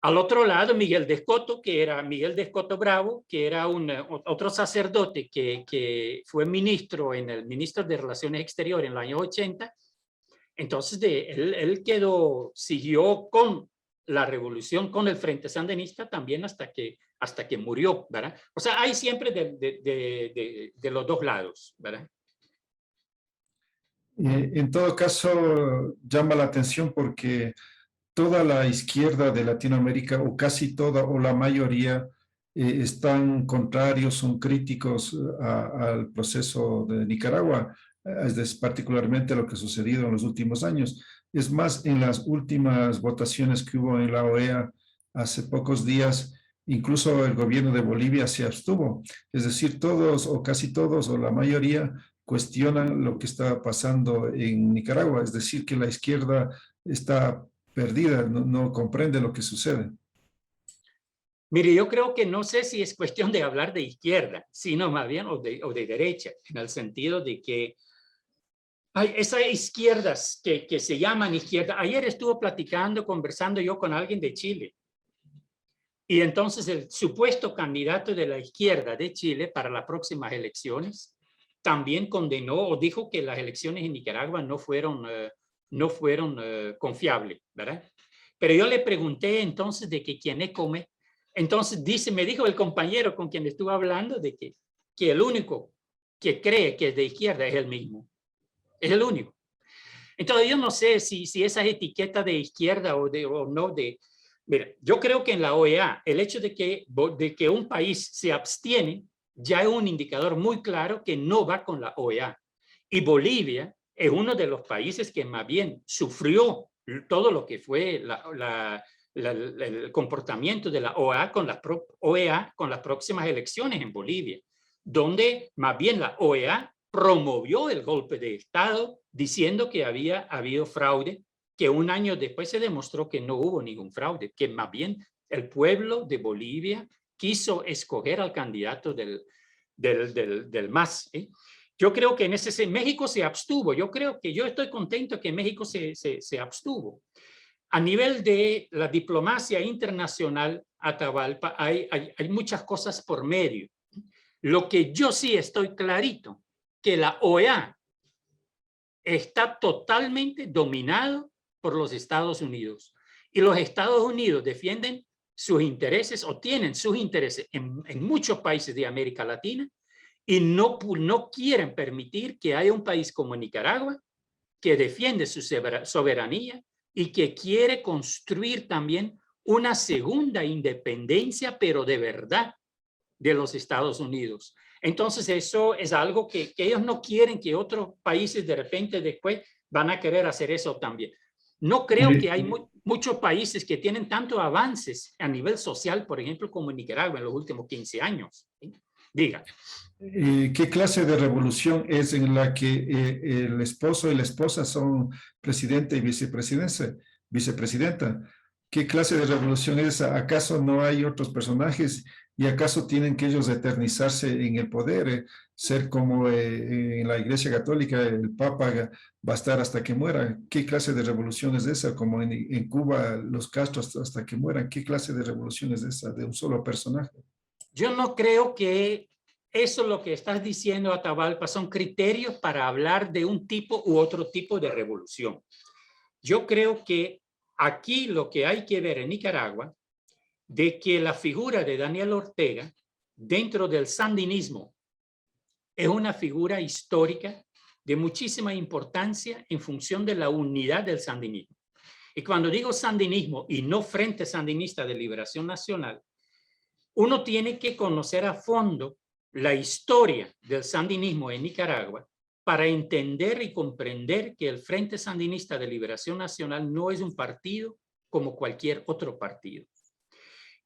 Al otro lado, Miguel de Escoto, que era Miguel de Escoto Bravo, que era otro sacerdote que fue ministro ministro de Relaciones Exteriores en el año 80. Entonces, él siguió con la revolución, con el Frente Sandinista también hasta que murió, ¿verdad? O sea, hay siempre de los dos lados, ¿verdad? En todo caso, llama la atención porque toda la izquierda de Latinoamérica, o casi toda, o la mayoría, están contrarios, son críticos al proceso de Nicaragua, es particularmente lo que ha sucedido en los últimos años. Es más, en las últimas votaciones que hubo en la OEA hace pocos días, incluso el gobierno de Bolivia se abstuvo. Es decir, todos o casi todos o la mayoría cuestionan lo que está pasando en Nicaragua. Es decir, que la izquierda está perdida, no comprende lo que sucede. Mire, yo creo que no sé si es cuestión de hablar de izquierda, sino más bien o de derecha, en el sentido de que hay esas izquierdas que se llaman izquierda. Ayer estuve conversando yo con alguien de Chile. Y entonces el supuesto candidato de la izquierda de Chile para las próximas elecciones también condenó o dijo que las elecciones en Nicaragua no fueron confiables, ¿verdad? Pero yo le pregunté entonces de que quién come. Entonces me dijo el compañero con quien estuve hablando de que el único que cree que es de izquierda es el mismo. Es el único. Entonces yo no sé si esas etiquetas de izquierda o no de... Mira, yo creo que en la OEA el hecho de que un país se abstiene ya es un indicador muy claro que no va con la OEA. Y Bolivia es uno de los países que más bien sufrió todo lo que fue el comportamiento de la OEA con las próximas elecciones en Bolivia, donde más bien la OEA promovió el golpe de Estado diciendo que había habido fraude, que un año después se demostró que no hubo ningún fraude, que más bien el pueblo de Bolivia quiso escoger al candidato del MAS. Yo creo que México se abstuvo. Yo estoy contento que México se abstuvo. A nivel de la diplomacia internacional, Atahualpa, hay muchas cosas por medio. Lo que yo sí estoy clarito, que la OEA está totalmente dominado por los Estados Unidos. Y los Estados Unidos defienden sus intereses o tienen sus intereses en muchos países de América Latina y no quieren permitir que haya un país como Nicaragua que defiende su soberanía y que quiere construir también una segunda independencia, pero de verdad, de los Estados Unidos. Entonces eso es algo que ellos no quieren que otros países de repente después van a querer hacer eso también. No creo que hay muchos países que tienen tantos avances a nivel social, por ejemplo, como Nicaragua en los últimos 15 años. Diga. ¿Qué clase de revolución es en la que el esposo y la esposa son presidente y vicepresidenta? ¿Qué clase de revolución es esa? ¿Acaso no hay otros personajes? ¿Y acaso tienen que ellos eternizarse en el poder? Ser como en la Iglesia Católica, el Papa va a estar hasta que muera. ¿Qué clase de revolución es esa? Como en Cuba, los Castros hasta que mueran. ¿Qué clase de revolución es esa de un solo personaje? Yo no creo que eso lo que estás diciendo, Atahualpa, son criterios para hablar de un tipo u otro tipo de revolución. Yo creo que aquí lo que hay que ver en Nicaragua, de que la figura de Daniel Ortega dentro del sandinismo es una figura histórica de muchísima importancia en función de la unidad del sandinismo. Y cuando digo sandinismo y no Frente Sandinista de Liberación Nacional, uno tiene que conocer a fondo la historia del sandinismo en Nicaragua para entender y comprender que el Frente Sandinista de Liberación Nacional no es un partido como cualquier otro partido.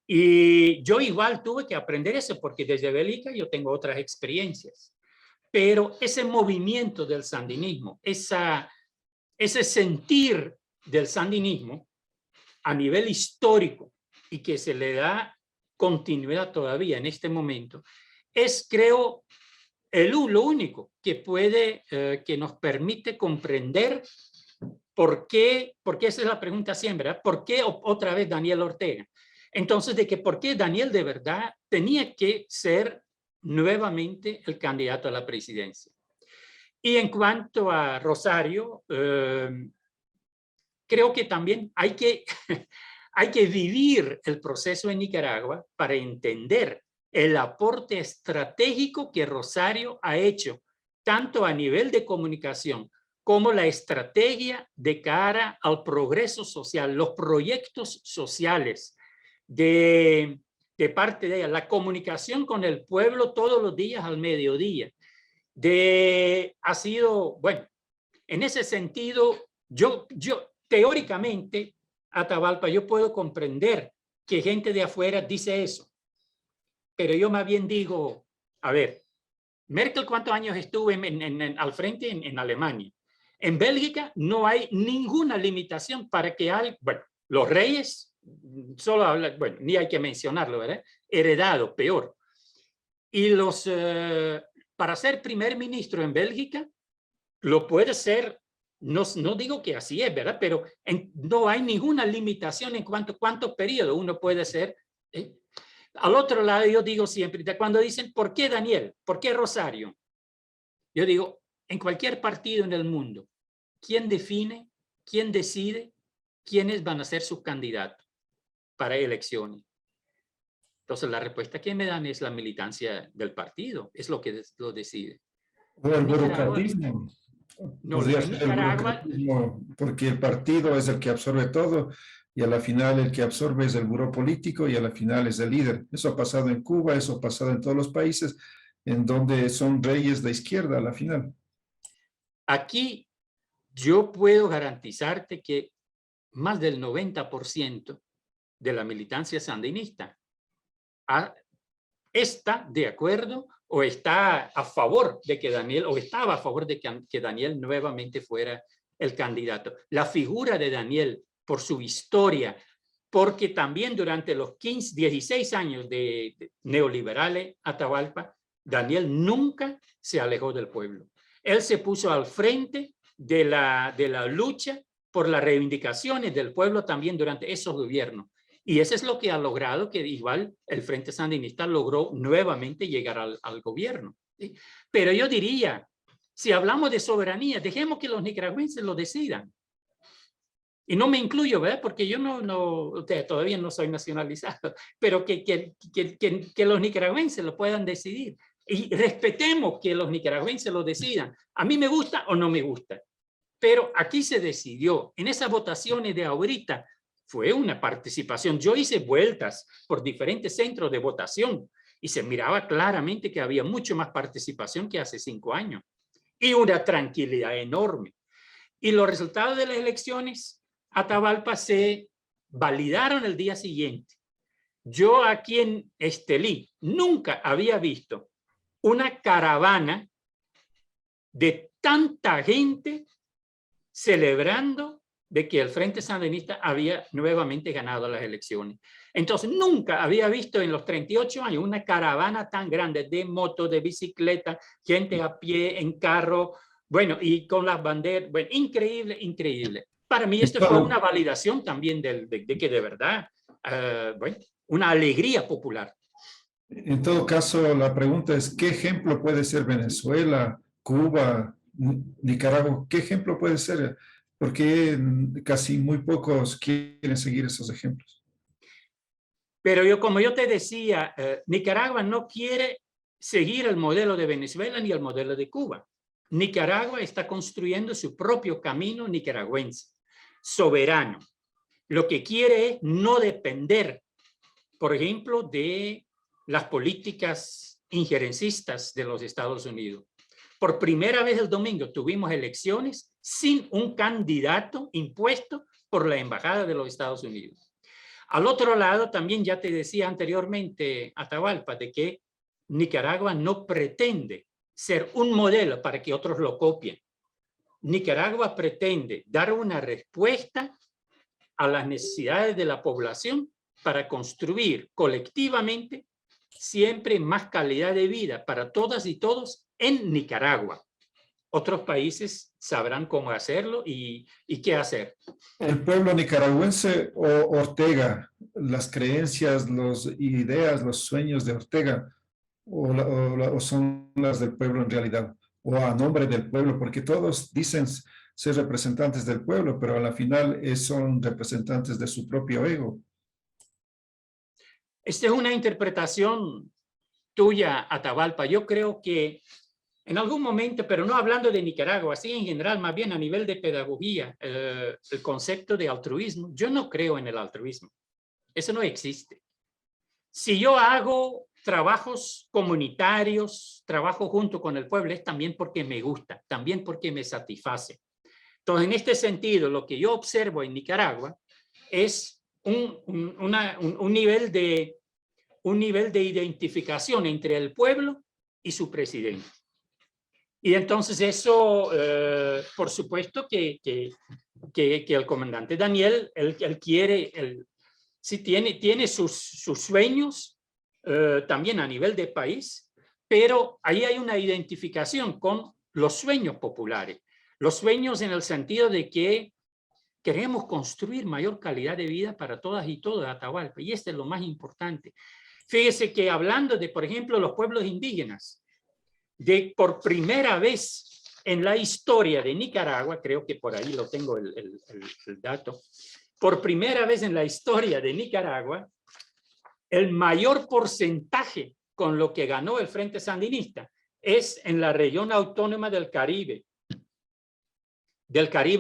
Y yo igual tuve que aprender eso porque desde Bélgica yo tengo otras experiencias. Pero ese movimiento del sandinismo, ese sentir del sandinismo a nivel histórico y que se le da continuidad todavía en este momento, es, creo, lo único que que nos permite comprender porque esa es la pregunta siempre, ¿verdad? ¿Por qué otra vez Daniel Ortega? Entonces, ¿por qué Daniel de verdad tenía que ser nuevamente el candidato a la presidencia? Y en cuanto a Rosario, creo que también hay que vivir el proceso en Nicaragua para entender el aporte estratégico que Rosario ha hecho, tanto a nivel de comunicación como la estrategia de cara al progreso social, los proyectos sociales de parte de ella, la comunicación con el pueblo todos los días al mediodía. Ha sido, bueno, en ese sentido, yo teóricamente, Atahualpa, yo puedo comprender que gente de afuera dice eso, pero yo más bien digo, a ver, Merkel, ¿cuántos años estuvo al frente en Alemania? En Bélgica no hay ninguna limitación para que bueno, los reyes, solo hablan, bueno, ni hay que mencionarlo, ¿verdad? Heredado, peor. Y para ser primer ministro en Bélgica, lo puede ser, no digo que así es, ¿verdad? Pero no hay ninguna limitación en cuántos periodos uno puede ser. Al otro lado, yo digo siempre, cuando dicen, ¿por qué Daniel? ¿Por qué Rosario? Yo digo, en cualquier partido en el mundo, ¿quién define? ¿Quién decide? quiénes van a ser sus candidatos para elecciones. Entonces, la respuesta que me dan es la militancia del partido, es lo que lo decide. O el Nicaragua, burocratismo. no, Podría en ser el Nicaragua, burocratismo, porque el partido es el que absorbe todo y a la final el que absorbe es el buró político y a la final es el líder. Eso ha pasado en Cuba, eso ha pasado en todos los países en donde son reyes de izquierda a la final. aquí yo puedo garantizarte que más del 90% de la militancia sandinista está de acuerdo o está a favor de que Daniel, o estaba a favor de que Daniel nuevamente fuera el candidato. La figura de Daniel, por su historia, porque también durante los 16 años de neoliberales Atahualpa, Daniel nunca se alejó del pueblo. Él se puso al frente de la lucha por las reivindicaciones del pueblo también durante esos gobiernos. Y eso es lo que ha logrado que igual el Frente Sandinista logró nuevamente llegar al gobierno. ¿Sí? Pero yo diría, si hablamos de soberanía, dejemos que los nicaragüenses lo decidan. Y no me incluyo, ¿verdad? Porque yo todavía no soy nacionalizado, pero que los nicaragüenses lo puedan decidir. Y respetemos que los nicaragüenses lo decidan. A mí me gusta o no me gusta. Pero aquí se decidió, en esas votaciones de ahorita, fue una participación. Yo hice vueltas por diferentes centros de votación y se miraba claramente que había mucho más participación que hace 5 años y una tranquilidad enorme. Y los resultados de las elecciones Atahualpa se validaron el día siguiente. Yo aquí en Estelí nunca había visto una caravana de tanta gente celebrando de que el Frente Sandinista había nuevamente ganado las elecciones. Entonces, nunca había visto en los 38 años una caravana tan grande de motos, de bicicleta, gente a pie, en carro, bueno, y con las banderas, bueno, increíble, increíble. Para mí esto fue una validación también de que de verdad, bueno, una alegría popular. En todo caso, la pregunta es, ¿qué ejemplo puede ser Venezuela, Cuba, Nicaragua? ¿Qué ejemplo puede ser? Porque casi muy pocos quieren seguir esos ejemplos. Pero como yo te decía, Nicaragua no quiere seguir el modelo de Venezuela ni el modelo de Cuba. Nicaragua está construyendo su propio camino nicaragüense, soberano. Lo que quiere es no depender, por ejemplo, de las políticas injerencistas de los Estados Unidos. Por primera vez el domingo tuvimos elecciones sin un candidato impuesto por la Embajada de los Estados Unidos. Al otro lado, también ya te decía anteriormente, Atahualpa, de que Nicaragua no pretende ser un modelo para que otros lo copien. Nicaragua pretende dar una respuesta a las necesidades de la población para construir colectivamente siempre más calidad de vida para todas y todos en Nicaragua. Otros países sabrán cómo hacerlo y qué hacer. ¿El pueblo nicaragüense o Ortega, las creencias, las ideas, los sueños de Ortega, o son las del pueblo en realidad, o a nombre del pueblo? Porque todos dicen ser representantes del pueblo, pero a la final son representantes de su propio ego. Esta es una interpretación tuya, Atahualpa. Yo creo que en algún momento, pero no hablando de Nicaragua, así en general, más bien a nivel de pedagogía, el concepto de altruismo, yo no creo en el altruismo. Eso no existe. Si yo hago trabajos comunitarios, trabajo junto con el pueblo, es también porque me gusta, también porque me satisface. Entonces, en este sentido, lo que yo observo en Nicaragua es un nivel de identificación entre el pueblo y su presidente. Y entonces eso, por supuesto que el comandante Daniel, él quiere, sí tiene sus sueños también a nivel de país, pero ahí hay una identificación con los sueños populares. Los sueños en el sentido de que queremos construir mayor calidad de vida para todas y todos, Atahualpa, y este es lo más importante. Fíjese que hablando de, por ejemplo, los pueblos indígenas, por primera vez en la historia de Nicaragua, creo que por ahí lo tengo el dato, por primera vez en la historia de Nicaragua, el mayor porcentaje con lo que ganó el Frente Sandinista es en la región autónoma del Caribe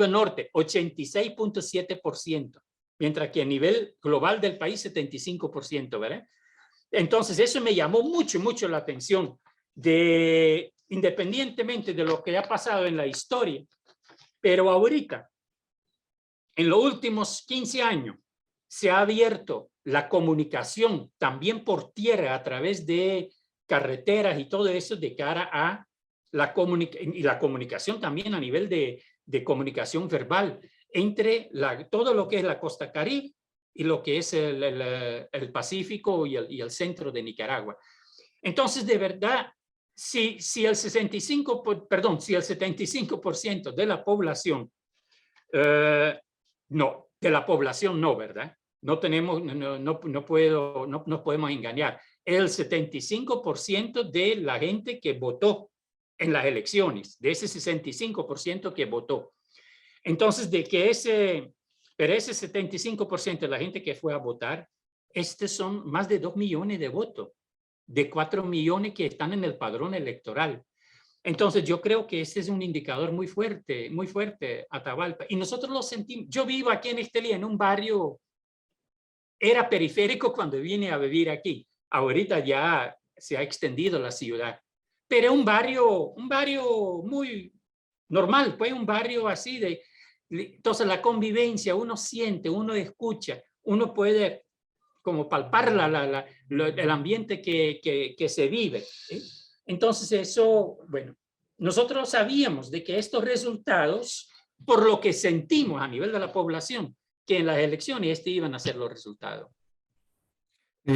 Norte, 86.7%, mientras que a nivel global del país, 75%, ¿verdad? Entonces, eso me llamó mucho la atención, independientemente de lo que ha pasado en la historia, pero ahorita, en los últimos 15 años, se ha abierto la comunicación también por tierra a través de carreteras y todo eso de cara a la comunicación también a nivel de comunicación verbal entre todo lo que es la costa Caribe y lo que es el Pacífico y el centro de Nicaragua. Entonces, de verdad, si el 75% de la población, no, de la población no, ¿verdad? No podemos engañar. El 75% de la gente que votó en las elecciones, de ese 65% que votó. Entonces, pero ese 75% de la gente que fue a votar, son más de 2 millones de votos, de 4 millones que están en el padrón electoral. Entonces, yo creo que ese es un indicador muy fuerte, Atahualpa. Y nosotros lo sentimos. Yo vivo aquí en Estelí, en un barrio, era periférico cuando vine a vivir aquí. Ahorita ya se ha extendido la ciudad. Pero un barrio muy normal, pues un barrio así de... Entonces, la convivencia, uno siente, uno escucha, uno puede como palpar el ambiente que se vive. Entonces eso, bueno, nosotros sabíamos de que estos resultados, por lo que sentimos a nivel de la población, que en las elecciones iban a ser los resultados.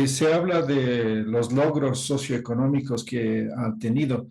Se habla de los logros socioeconómicos que han tenido,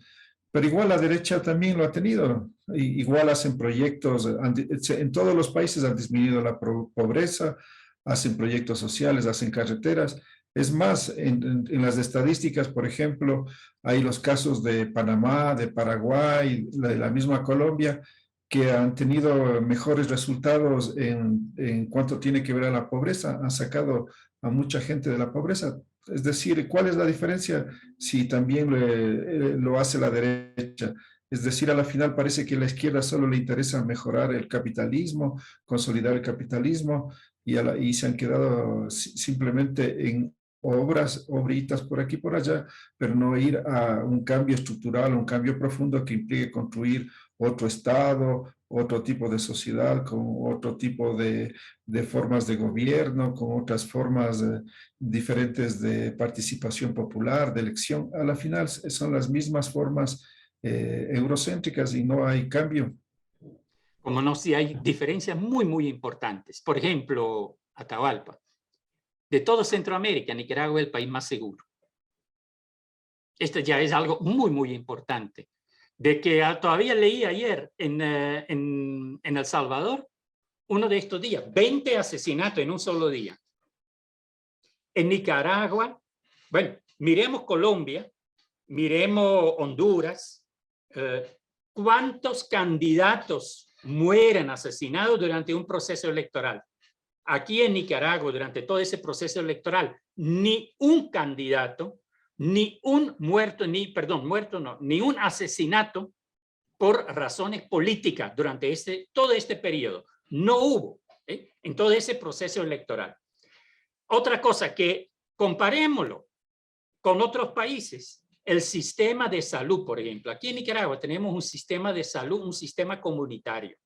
pero igual la derecha también lo ha tenido. Igual hacen proyectos, en todos los países han disminuido la pobreza, hacen proyectos sociales, hacen carreteras. Es más, en las estadísticas, por ejemplo, hay los casos de Panamá, de Paraguay, de la misma Colombia, que han tenido mejores resultados en cuanto tiene que ver a la pobreza, han sacado a mucha gente de la pobreza. Es decir, ¿cuál es la diferencia si también lo hace la derecha? Es decir, a la final parece que a la izquierda solo le interesa mejorar el capitalismo, consolidar el capitalismo, y se han quedado simplemente en obritas por aquí y por allá, pero no ir a un cambio estructural, un cambio profundo que implique construir otro Estado, otro tipo de sociedad, con otro tipo de formas de gobierno, con otras formas diferentes de participación popular, de elección. A la final son las mismas formas eurocéntricas y no hay cambio. Como no, sí hay diferencias muy importantes. Por ejemplo, Atahualpa. De todo Centroamérica, Nicaragua es el país más seguro. Esto ya es algo muy importante. De que todavía leí ayer en El Salvador, uno de estos días, 20 asesinatos en un solo día. En Nicaragua, bueno, miremos Colombia, miremos Honduras, ¿cuántos candidatos mueren asesinados durante un proceso electoral? Aquí en Nicaragua, durante todo ese proceso electoral, ni un candidato, ni un muerto, ni un asesinato por razones políticas durante todo este periodo. No hubo en todo ese proceso electoral. Otra cosa, que comparémoslo con otros países. El sistema de salud, por ejemplo. Aquí en Nicaragua tenemos un sistema de salud, un sistema comunitario,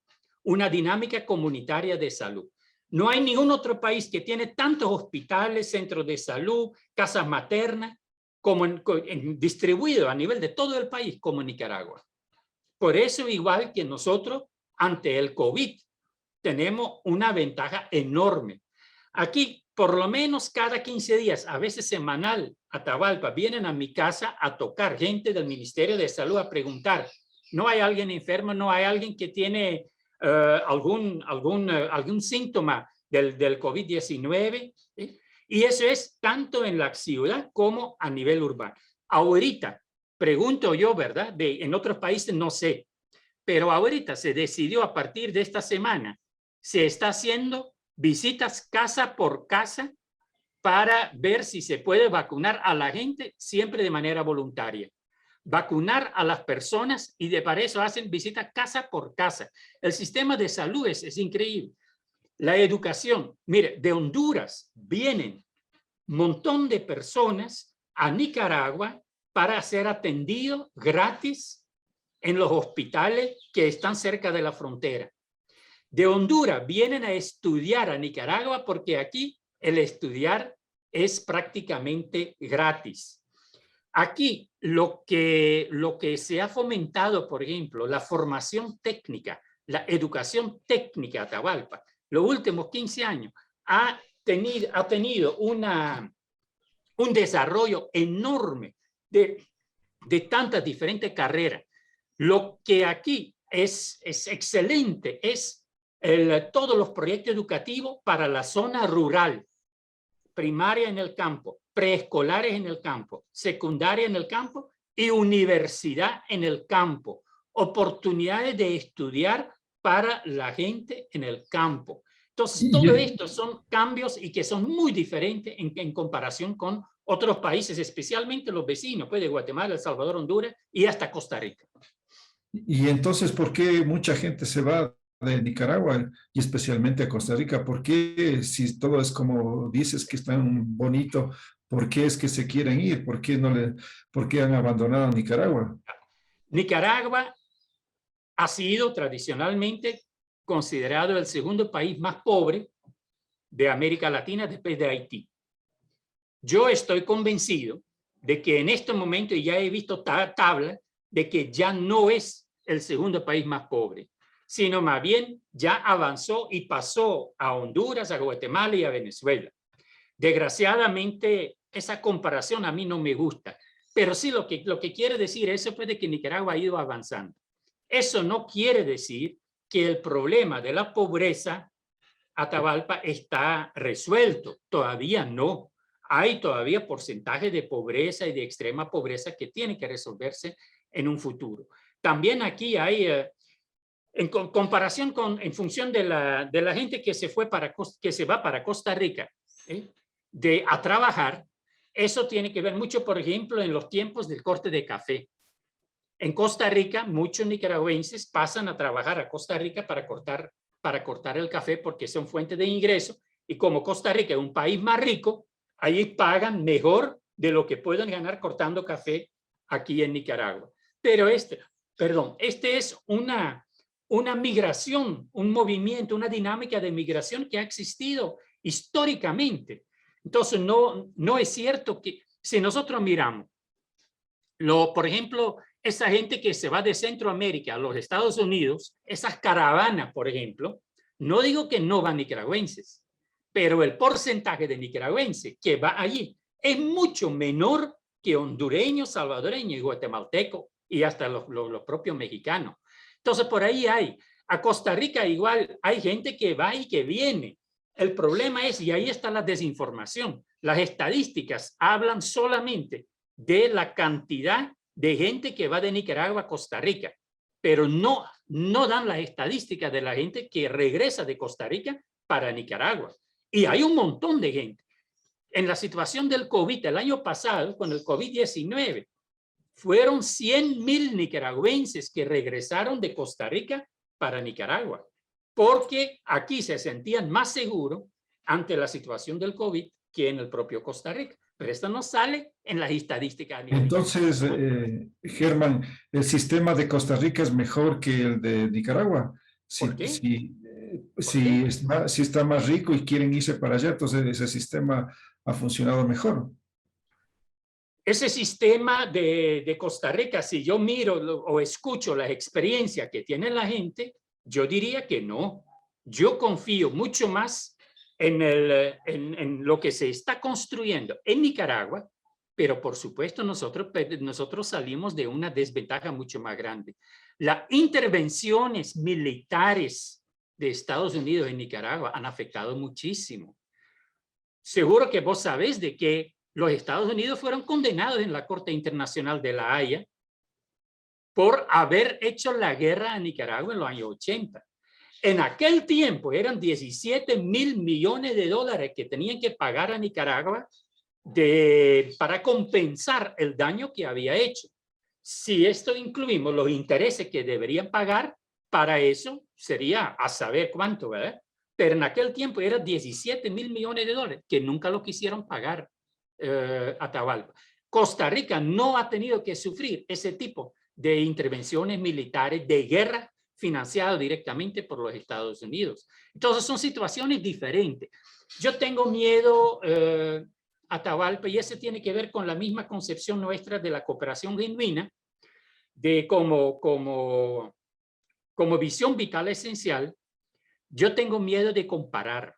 una dinámica comunitaria de salud. No hay ningún otro país que tiene tantos hospitales, centros de salud, casas maternas, como distribuido a nivel de todo el país, como Nicaragua. Por eso, igual que nosotros, ante el COVID, tenemos una ventaja enorme. Aquí, por lo menos cada 15 días, a veces semanal, Atahualpa, vienen a mi casa a tocar gente del Ministerio de Salud a preguntar, ¿no hay alguien enfermo? ¿No hay alguien que tiene algún síntoma del COVID-19? ¿Sí? Y eso es tanto en la ciudad como a nivel urbano. Ahorita, pregunto yo, ¿verdad? En otros países no sé, pero ahorita se decidió a partir de esta semana, se está haciendo visitas casa por casa para ver si se puede vacunar a la gente siempre de manera voluntaria. Vacunar a las personas y para eso hacen visitas casa por casa. El sistema de salud es increíble. La educación, mire, de Honduras vienen un montón de personas a Nicaragua para ser atendidos gratis en los hospitales que están cerca de la frontera. De Honduras vienen a estudiar a Nicaragua porque aquí el estudiar es prácticamente gratis. Aquí lo que se ha fomentado, por ejemplo, la formación técnica, la educación técnica a Atahualpa, los últimos 15 años, ha tenido un desarrollo enorme de tantas diferentes carreras. Lo que aquí es excelente es todos los proyectos educativos para la zona rural, primaria en el campo, preescolares en el campo, secundaria en el campo y universidad en el campo. Oportunidades de estudiar para la gente en el campo. Entonces, todo esto son cambios y que son muy diferentes en comparación con otros países, especialmente los vecinos, pues de Guatemala, El Salvador, Honduras y hasta Costa Rica. Y entonces, ¿por qué mucha gente se va de Nicaragua y especialmente a Costa Rica? ¿Por qué, si todo es como dices que es tan bonito, por qué es que se quieren ir? ¿Por qué han abandonado Nicaragua? Nicaragua ha sido tradicionalmente considerado el segundo país más pobre de América Latina después de Haití. Yo estoy convencido de que en este momento, y ya he visto tablas, de que ya no es el segundo país más pobre, sino más bien ya avanzó y pasó a Honduras, a Guatemala y a Venezuela. Desgraciadamente, esa comparación a mí no me gusta, pero sí lo que quiere decir eso es de que Nicaragua ha ido avanzando. Eso no quiere decir que el problema de la pobreza Atahualpa está resuelto. Todavía no. Hay todavía porcentajes de pobreza y de extrema pobreza que tienen que resolverse en un futuro. También aquí hay, en comparación en función de la gente que se va para Costa Rica a trabajar, eso tiene que ver mucho, por ejemplo, en los tiempos del corte de café. En Costa Rica, muchos nicaragüenses pasan a trabajar a Costa Rica para cortar el café porque son fuente de ingreso, y como Costa Rica es un país más rico, ahí pagan mejor de lo que pueden ganar cortando café aquí en Nicaragua. Pero este es una migración, un movimiento, una dinámica de migración que ha existido históricamente. Entonces, no es cierto que si nosotros miramos, por ejemplo, esa gente que se va de Centroamérica a los Estados Unidos, esas caravanas, por ejemplo, no digo que no van nicaragüenses, pero el porcentaje de nicaragüenses que va allí es mucho menor que hondureños, salvadoreños y guatemaltecos y hasta los propios mexicanos. Entonces, por ahí a Costa Rica igual hay gente que va y que viene. El problema es, y ahí está la desinformación, las estadísticas hablan solamente de la cantidad de gente que va de Nicaragua a Costa Rica, pero no dan las estadísticas de la gente que regresa de Costa Rica para Nicaragua. Y hay un montón de gente. En la situación del COVID, el año pasado, con el COVID-19, fueron 100,000 nicaragüenses que regresaron de Costa Rica para Nicaragua, porque aquí se sentían más seguros ante la situación del COVID que en el propio Costa Rica. Pero esto no sale en las estadísticas. Entonces, Germán, ¿el sistema de Costa Rica es mejor que el de Nicaragua? ¿Por qué? Si está más rico y quieren irse para allá, entonces ese sistema ha funcionado mejor. Ese sistema de Costa Rica, si yo miro o escucho las experiencias que tiene la gente, yo diría que no. Yo confío mucho más en lo que se está construyendo en Nicaragua, pero por supuesto nosotros salimos de una desventaja mucho más grande. Las intervenciones militares de Estados Unidos en Nicaragua han afectado muchísimo. Seguro que vos sabés de que los Estados Unidos fueron condenados en la Corte Internacional de La Haya por haber hecho la guerra a Nicaragua en los años 80. En aquel tiempo eran 17.000 millones de dólares que tenían que pagar a Nicaragua para compensar el daño que había hecho. Si esto incluimos los intereses que deberían pagar, para eso sería a saber cuánto, ¿verdad? Pero en aquel tiempo eran 17.000 millones de dólares que nunca lo quisieron pagar Atahualpa. Costa Rica no ha tenido que sufrir ese tipo de intervenciones militares, de guerra financiado directamente por los Estados Unidos. Entonces son situaciones diferentes. Yo tengo miedo, Atahualpa, y ese tiene que ver con la misma concepción nuestra de la cooperación genuina, de como visión vital esencial. Yo tengo miedo de comparar,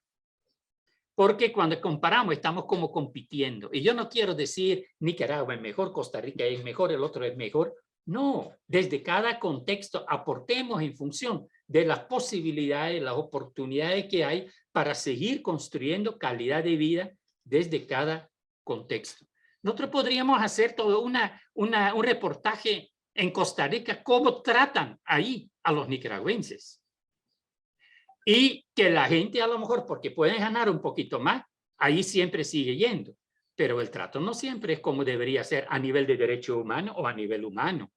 porque cuando comparamos estamos como compitiendo. Y yo no quiero decir Nicaragua es mejor, Costa Rica es mejor, el otro es mejor. No, desde cada contexto aportemos en función de las posibilidades, las oportunidades que hay para seguir construyendo calidad de vida desde cada contexto. Nosotros podríamos hacer todo un reportaje en Costa Rica, cómo tratan ahí a los nicaragüenses. Y que la gente a lo mejor, porque pueden ganar un poquito más, ahí siempre sigue yendo. Pero el trato no siempre es como debería ser a nivel de derecho humano o a nivel humano.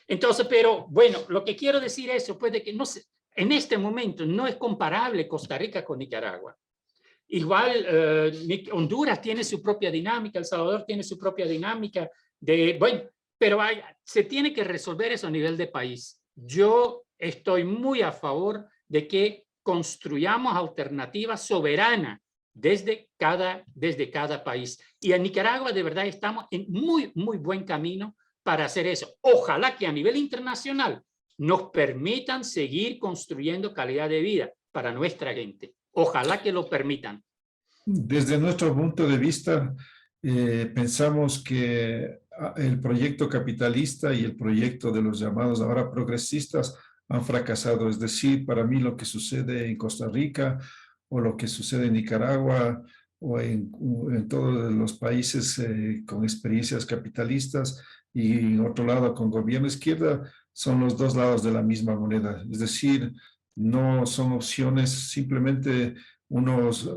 Entonces, pero bueno, lo que quiero decir es pues, de que no se, en este momento no es comparable Costa Rica con Nicaragua. Igual Honduras tiene su propia dinámica, El Salvador tiene su propia dinámica, bueno, pero se tiene que resolver eso a nivel de país. Yo estoy muy a favor de que construyamos alternativas soberanas desde cada país. Y en Nicaragua de verdad estamos en muy buen camino para hacer eso. Ojalá que a nivel internacional nos permitan seguir construyendo calidad de vida para nuestra gente. Ojalá que lo permitan. Desde nuestro punto de vista, pensamos que el proyecto capitalista y el proyecto de los llamados ahora progresistas han fracasado. Es decir, para mí lo que sucede en Costa Rica o lo que sucede en Nicaragua o en todos los países con experiencias capitalistas y en otro lado con gobierno izquierda son los dos lados de la misma moneda. Es decir, no son opciones, simplemente unos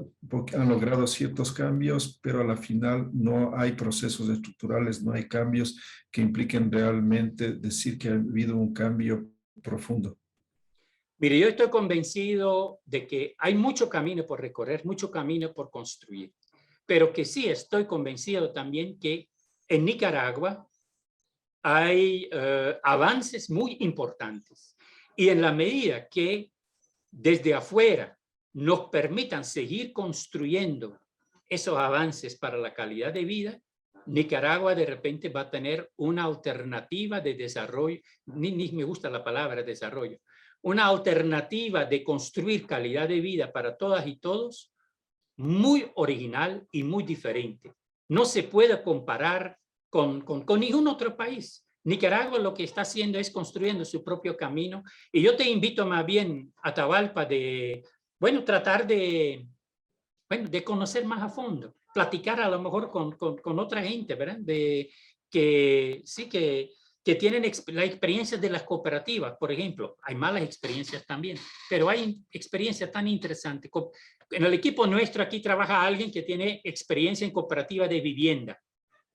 han logrado ciertos cambios, pero a la final no hay procesos estructurales, no hay cambios que impliquen realmente decir que ha habido un cambio profundo. Mire, yo estoy convencido de que hay mucho camino por recorrer, mucho camino por construir, pero que sí estoy convencido también que en Nicaragua hay avances muy importantes. Y en la medida que desde afuera nos permitan seguir construyendo esos avances para la calidad de vida, Nicaragua de repente va a tener una alternativa de desarrollo, ni me gusta la palabra desarrollo, una alternativa de construir calidad de vida para todas y todos muy original y muy diferente. No se puede comparar con ningún otro país. Nicaragua lo que está haciendo es construyendo su propio camino y yo te invito más bien, Atahualpa, de, bueno, tratar de conocer más a fondo, platicar a lo mejor con otra gente, ¿verdad? Que tienen la experiencia de las cooperativas, por ejemplo. Hay malas experiencias también, pero hay experiencias tan interesantes. En el equipo nuestro aquí trabaja alguien que tiene experiencia en cooperativa de vivienda,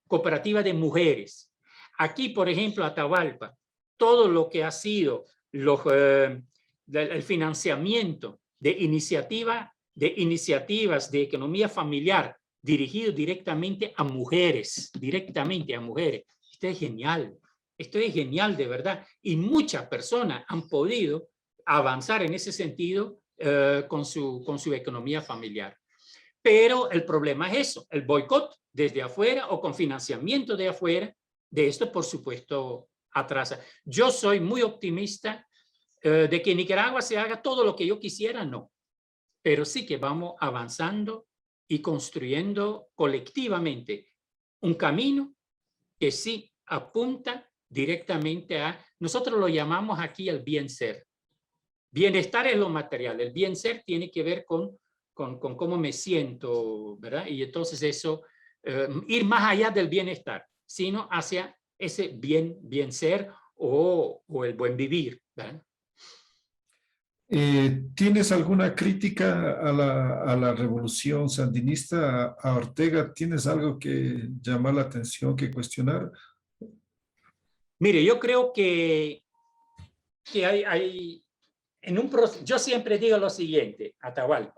cooperativa de mujeres. Aquí, por ejemplo, Atahualpa, todo lo que ha sido el financiamiento de iniciativas de economía familiar dirigido directamente a mujeres, Esto es genial de verdad. Y muchas personas han podido avanzar en ese sentido con su economía familiar. Pero el problema es eso, el boicot desde afuera o con financiamiento de afuera, de esto por supuesto atrasa. Yo soy muy optimista de que Nicaragua se haga todo lo que yo quisiera, no. Pero sí que vamos avanzando y construyendo colectivamente un camino que sí apunta directamente a, nosotros lo llamamos aquí el bien ser. Bienestar es lo material, el bien ser tiene que ver con cómo me siento, ¿verdad? Y entonces eso, ir más allá del bienestar, sino hacia ese bien ser o el buen vivir, ¿verdad? ¿Tienes alguna crítica a la revolución sandinista, a Ortega? ¿Tienes algo que llamar la atención, que cuestionar? Mire, yo creo que hay en un proceso, yo siempre digo lo siguiente, Atahualpa,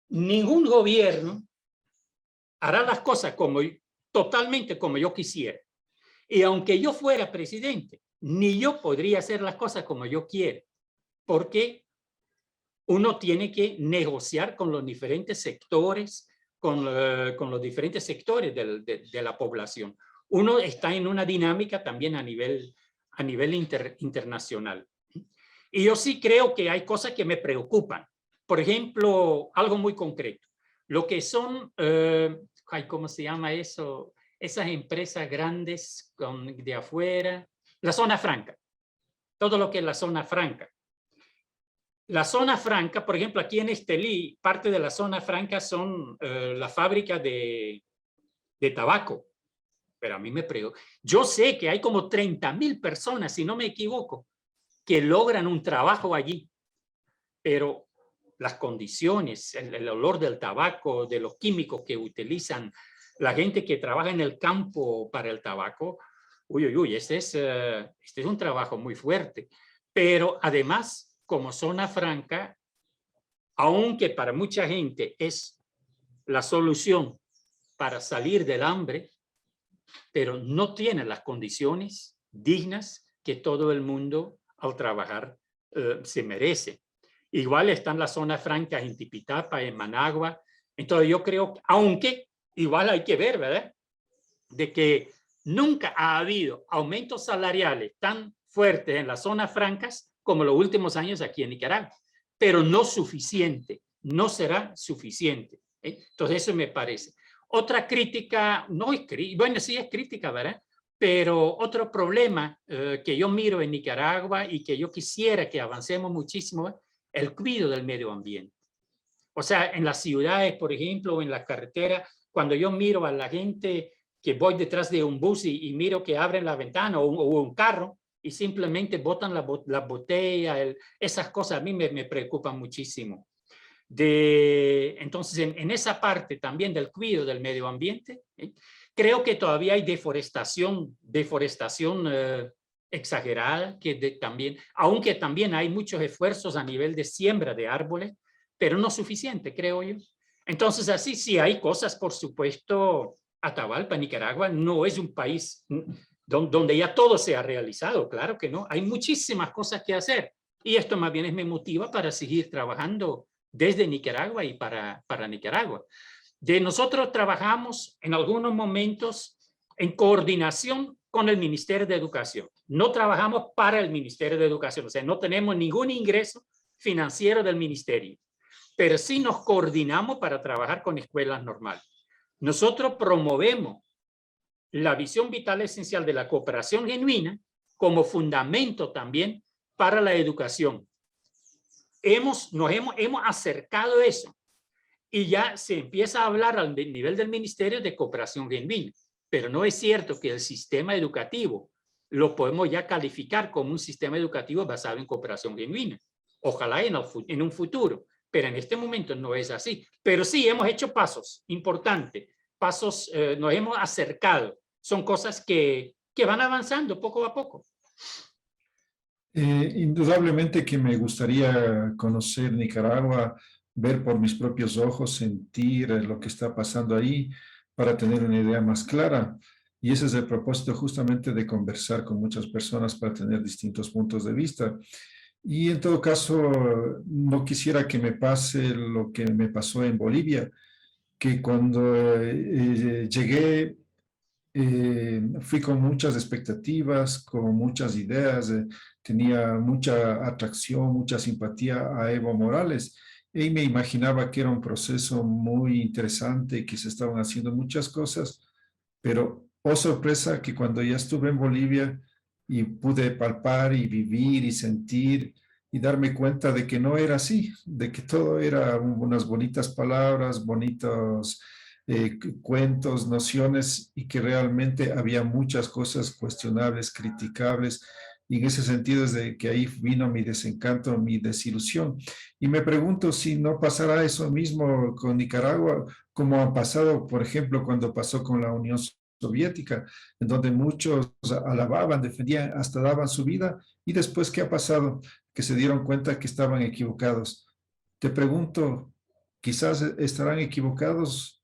ningún gobierno hará las cosas totalmente como yo quisiera. Y aunque yo fuera presidente, ni yo podría hacer las cosas como yo quiero, porque uno tiene que negociar con los diferentes sectores, con los diferentes sectores de la población. Uno está en una dinámica también a nivel internacional. Y yo sí creo que hay cosas que me preocupan. Por ejemplo, algo muy concreto. Lo que son, ¿cómo se llama eso? Esas empresas grandes de afuera. La zona franca. Todo lo que es la zona franca. La zona franca, por ejemplo, aquí en Estelí, parte de la zona franca son la fábrica de tabaco. Pero a mí me preocupa. Yo sé que hay como 30,000 personas, si no me equivoco, que logran un trabajo allí, pero las condiciones, el olor del tabaco, de los químicos que utilizan la gente que trabaja en el campo para el tabaco, este es un trabajo muy fuerte. Pero además, como zona franca, aunque para mucha gente es la solución para salir del hambre, pero no tiene las condiciones dignas que todo el mundo al trabajar se merece. Igual están las zonas francas en Tipitapa, en Managua. Entonces yo creo, aunque igual hay que ver, ¿verdad? De que nunca ha habido aumentos salariales tan fuertes en las zonas francas como los últimos años aquí en Nicaragua, pero no suficiente, no será suficiente. Entonces eso me parece. Otra crítica, no es bueno, sí es crítica, ¿verdad? Pero otro problema que yo miro en Nicaragua y que yo quisiera que avancemos muchísimo, el cuidado del medio ambiente. O sea, en las ciudades, por ejemplo, en la carretera, cuando yo miro a la gente que voy detrás de un bus y miro que abren la ventana o un carro y simplemente botan la botella, esas cosas a mí me preocupan muchísimo. Entonces, en esa parte también del cuidado del medio ambiente, creo que todavía hay deforestación exagerada, también, aunque también hay muchos esfuerzos a nivel de siembra de árboles, pero no suficiente, creo yo. Entonces, así sí hay cosas, por supuesto. Atahualpa, Nicaragua, no es un país donde ya todo se ha realizado, claro que no. Hay muchísimas cosas que hacer y esto más bien me motiva para seguir trabajando desde Nicaragua y para Nicaragua. Nosotros trabajamos en algunos momentos en coordinación con el Ministerio de Educación. No trabajamos para el Ministerio de Educación, o sea, no tenemos ningún ingreso financiero del ministerio, pero sí nos coordinamos para trabajar con escuelas normales. Nosotros promovemos la visión vital esencial de la cooperación genuina como fundamento también para la educación. Nos hemos acercado a eso y ya se empieza a hablar al nivel del ministerio de cooperación genuina, pero no es cierto que el sistema educativo lo podemos ya calificar como un sistema educativo basado en cooperación genuina. Ojalá en un futuro, pero en este momento no es así. Pero sí hemos hecho pasos importantes, nos hemos acercado. Son cosas que van avanzando poco a poco. Indudablemente que me gustaría conocer Nicaragua, ver por mis propios ojos, sentir lo que está pasando ahí para tener una idea más clara. Y ese es el propósito justamente de conversar con muchas personas para tener distintos puntos de vista. Y en todo caso, no quisiera que me pase lo que me pasó en Bolivia, que cuando llegué fui con muchas expectativas, con muchas ideas, tenía mucha atracción, mucha simpatía a Evo Morales y me imaginaba que era un proceso muy interesante, que se estaban haciendo muchas cosas, pero oh sorpresa que cuando ya estuve en Bolivia y pude palpar y vivir y sentir y darme cuenta de que no era así, de que todo era unas bonitas palabras, bonitos cuentos, nociones y que realmente había muchas cosas cuestionables, criticables, y en ese sentido es de que ahí vino mi desencanto, mi desilusión. Y me pregunto si no pasará eso mismo con Nicaragua, como ha pasado, por ejemplo, cuando pasó con la Unión Soviética, en donde muchos alababan, defendían, hasta daban su vida, y después, ¿qué ha pasado? Que se dieron cuenta que estaban equivocados. Te pregunto, quizás estarán equivocados.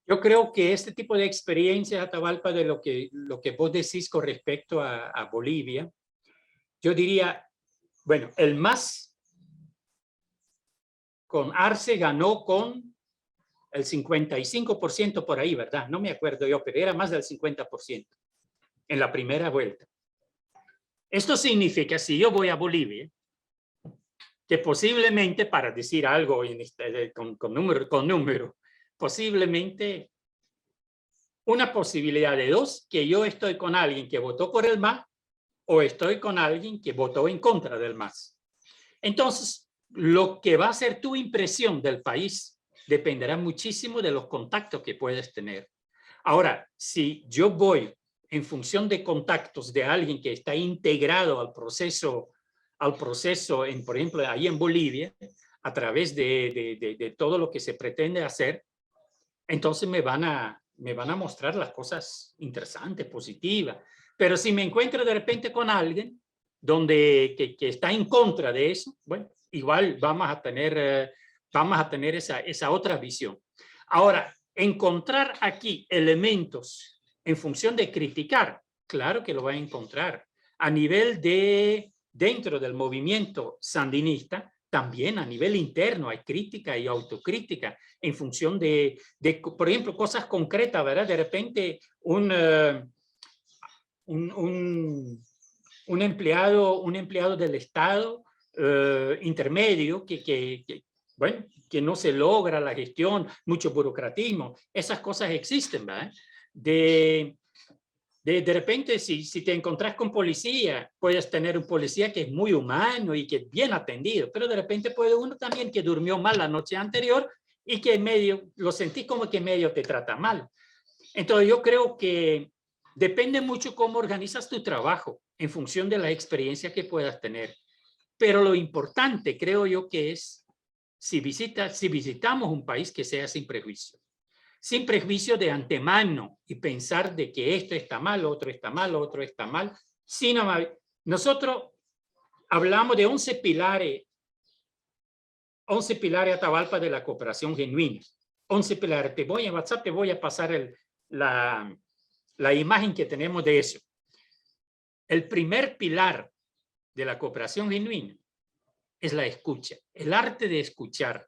Yo creo que este tipo de experiencias, Atavalpa, de lo que vos decís con respecto a Bolivia, yo diría, bueno, el MAS con Arce ganó con el 55% por ahí, ¿verdad? No me acuerdo yo, pero era más del 50% en la primera vuelta. Esto significa, si yo voy a Bolivia, que posiblemente, para decir algo con número, posiblemente una posibilidad de dos, que yo estoy con alguien que votó por el MAS o estoy con alguien que votó en contra del MAS. Entonces, lo que va a ser tu impresión del país dependerá muchísimo de los contactos que puedes tener. Ahora, si yo voy en función de contactos de alguien que está integrado al proceso por ejemplo, ahí en Bolivia, a través de todo lo que se pretende hacer, entonces me van a mostrar las cosas interesantes, positivas. Pero si me encuentro de repente con alguien que está en contra de eso, bueno, igual vamos a tener esa otra visión. Ahora, encontrar aquí elementos en función de criticar, claro que lo va a encontrar. A nivel dentro del movimiento sandinista, también a nivel interno hay crítica y autocrítica en función por ejemplo, cosas concretas, ¿verdad? De repente un empleado del Estado intermedio bueno, que no se logra la gestión, mucho burocratismo, esas cosas existen, ¿verdad? De repente, si te encontrás con policía, puedes tener un policía que es muy humano y que es bien atendido, pero de repente puede uno también que durmió mal la noche anterior y que lo sentís como que medio te trata mal. Entonces yo creo que depende mucho cómo organizas tu trabajo en función de la experiencia que puedas tener. Pero lo importante, creo yo, que es si visitamos un país, que sea sin prejuicio. Sin prejuicio de antemano y pensar de que esto está mal, otro está mal, otro está mal. Nosotros hablamos de 11 pilares Atavalpa de la cooperación genuina. 11 pilares. En WhatsApp te voy a pasar la imagen que tenemos de eso. El primer pilar de la cooperación genuina es la escucha, el arte de escuchar.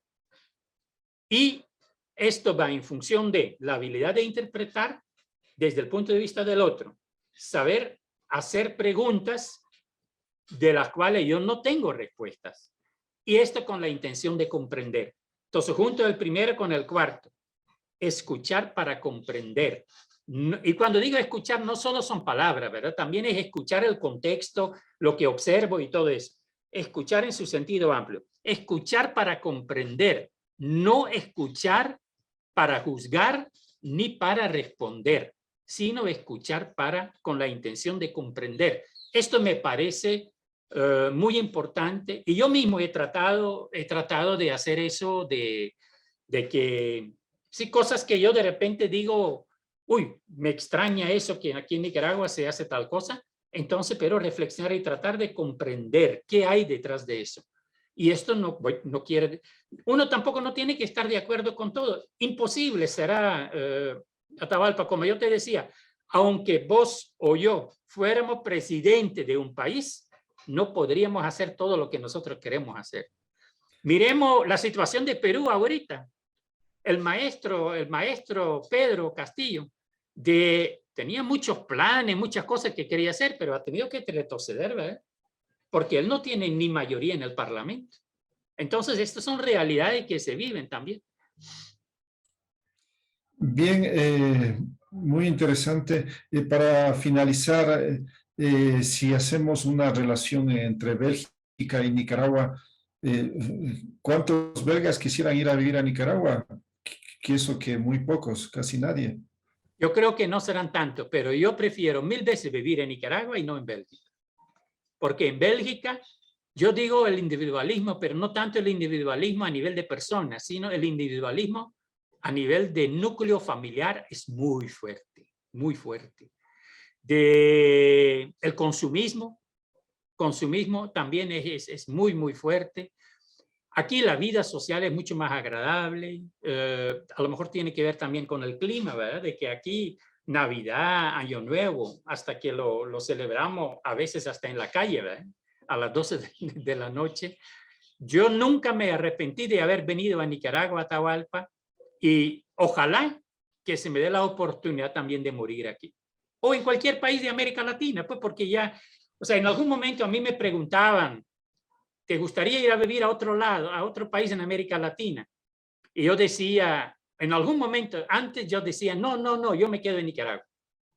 Y esto va en función de la habilidad de interpretar desde el punto de vista del otro, saber hacer preguntas de las cuales yo no tengo respuestas. Y esto con la intención de comprender. Entonces, junto el primero con el cuarto, escuchar para comprender. Y cuando digo escuchar, no solo son palabras, ¿verdad? También es escuchar el contexto, lo que observo y todo eso. Escuchar en su sentido amplio. Escuchar para comprender, no escuchar para juzgar ni para responder, sino escuchar con la intención de comprender. Esto me parece muy importante y yo mismo he tratado de hacer eso, de que sí, cosas que yo de repente digo, uy, me extraña eso que aquí en Nicaragua se hace tal cosa, entonces, pero reflexionar y tratar de comprender qué hay detrás de eso. Y esto no quiere, uno tampoco no tiene que estar de acuerdo con todo. Imposible será, Atavalpa, como yo te decía, aunque vos o yo fuéramos presidente de un país, no podríamos hacer todo lo que nosotros queremos hacer. Miremos la situación de Perú ahorita. El maestro Pedro Castillo tenía muchos planes, muchas cosas que quería hacer, pero ha tenido que retroceder, ¿verdad? Porque él no tiene ni mayoría en el Parlamento. Entonces, estas son realidades que se viven también. Bien, muy interesante. Para finalizar, si hacemos una relación entre Bélgica y Nicaragua, ¿cuántos belgas quisieran ir a vivir a Nicaragua? Que eso que muy pocos, casi nadie. Yo creo que no serán tantos, pero yo prefiero 1000 veces vivir en Nicaragua y no en Bélgica. Porque en Bélgica, yo digo el individualismo, pero no tanto el individualismo a nivel de personas, sino el individualismo a nivel de núcleo familiar es muy fuerte, muy fuerte. El consumismo también es muy, muy fuerte. Aquí la vida social es mucho más agradable. A lo mejor tiene que ver también con el clima, ¿verdad? De que aquí Navidad, Año Nuevo, hasta que lo celebramos a veces hasta en la calle, ¿verdad? A las 12 de la noche. Yo nunca me arrepentí de haber venido a Nicaragua, a Atahualpa, y ojalá que se me dé la oportunidad también de morir aquí. O en cualquier país de América Latina, pues porque ya, o sea, en algún momento a mí me preguntaban, ¿te gustaría ir a vivir a otro lado, a otro país en América Latina? Y yo decía, en algún momento, antes yo decía, no, yo me quedo en Nicaragua.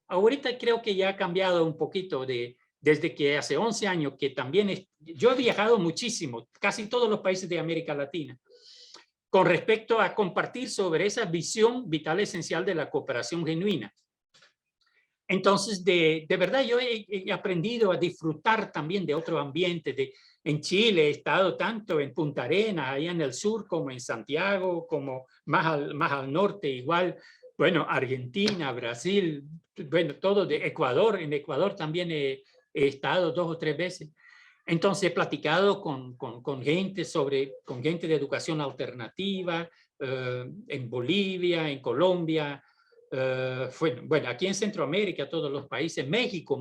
Ahorita creo que ya ha cambiado un poquito desde que hace 11 años que también yo he viajado muchísimo, casi todos los países de América Latina, con respecto a compartir sobre esa visión vital esencial de la cooperación genuina. Entonces, de verdad, yo he aprendido a disfrutar también de otro ambiente. En Chile he estado tanto en Punta Arenas, allá en el sur, como en Santiago, como más al norte, igual. Bueno, Argentina, Brasil, bueno, todo de Ecuador. En Ecuador también he estado 2 o 3 veces. Entonces he platicado con gente con gente de educación alternativa, en Bolivia, en Colombia, bueno, aquí en Centroamérica, todos los países, México,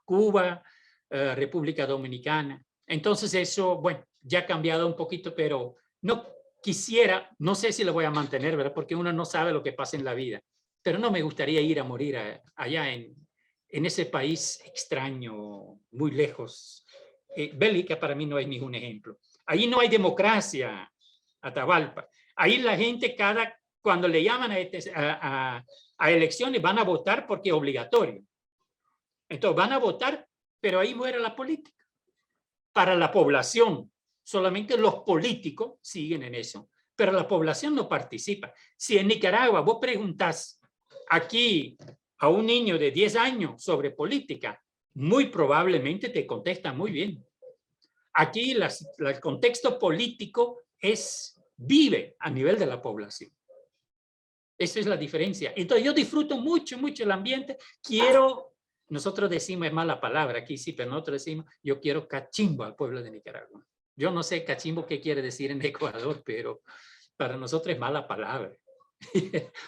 Cuba, República Dominicana. Entonces eso, bueno, ya ha cambiado un poquito, pero no quisiera, no sé si lo voy a mantener, ¿verdad? Porque uno no sabe lo que pasa en la vida, pero no me gustaría ir a morir allá en ese país extraño, muy lejos. Bélgica para mí no es ningún ejemplo. Ahí no hay democracia, Atahualpa. Ahí la gente cuando le llaman a elecciones van a votar porque es obligatorio. Entonces van a votar, pero ahí muere la política. Para la población, solamente los políticos siguen en eso, pero la población no participa. Si en Nicaragua vos preguntás aquí a un niño de 10 años sobre política, muy probablemente te contesta muy bien. Aquí el contexto político vive a nivel de la población. Esa es la diferencia. Entonces yo disfruto mucho el ambiente. Nosotros decimos, es mala palabra aquí sí, pero nosotros decimos, yo quiero cachimbo al pueblo de Nicaragua. Yo no sé cachimbo qué quiere decir en Ecuador, pero para nosotros es mala palabra.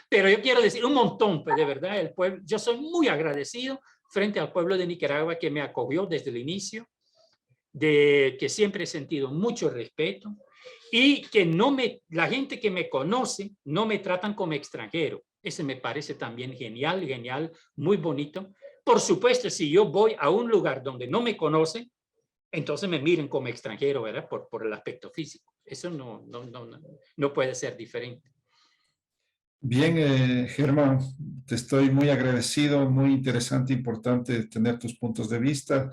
Pero yo quiero decir un montón, pues de verdad, el pueblo, yo soy muy agradecido frente al pueblo de Nicaragua que me acogió desde el inicio, que siempre he sentido mucho respeto y que la gente que me conoce no me tratan como extranjero. Ese me parece también genial, muy bonito. Por supuesto, si yo voy a un lugar donde no me conocen, entonces me miren como extranjero, ¿verdad? Por el aspecto físico. Eso no puede ser diferente. Bien, Germán, te estoy muy agradecido, muy interesante, importante tener tus puntos de vista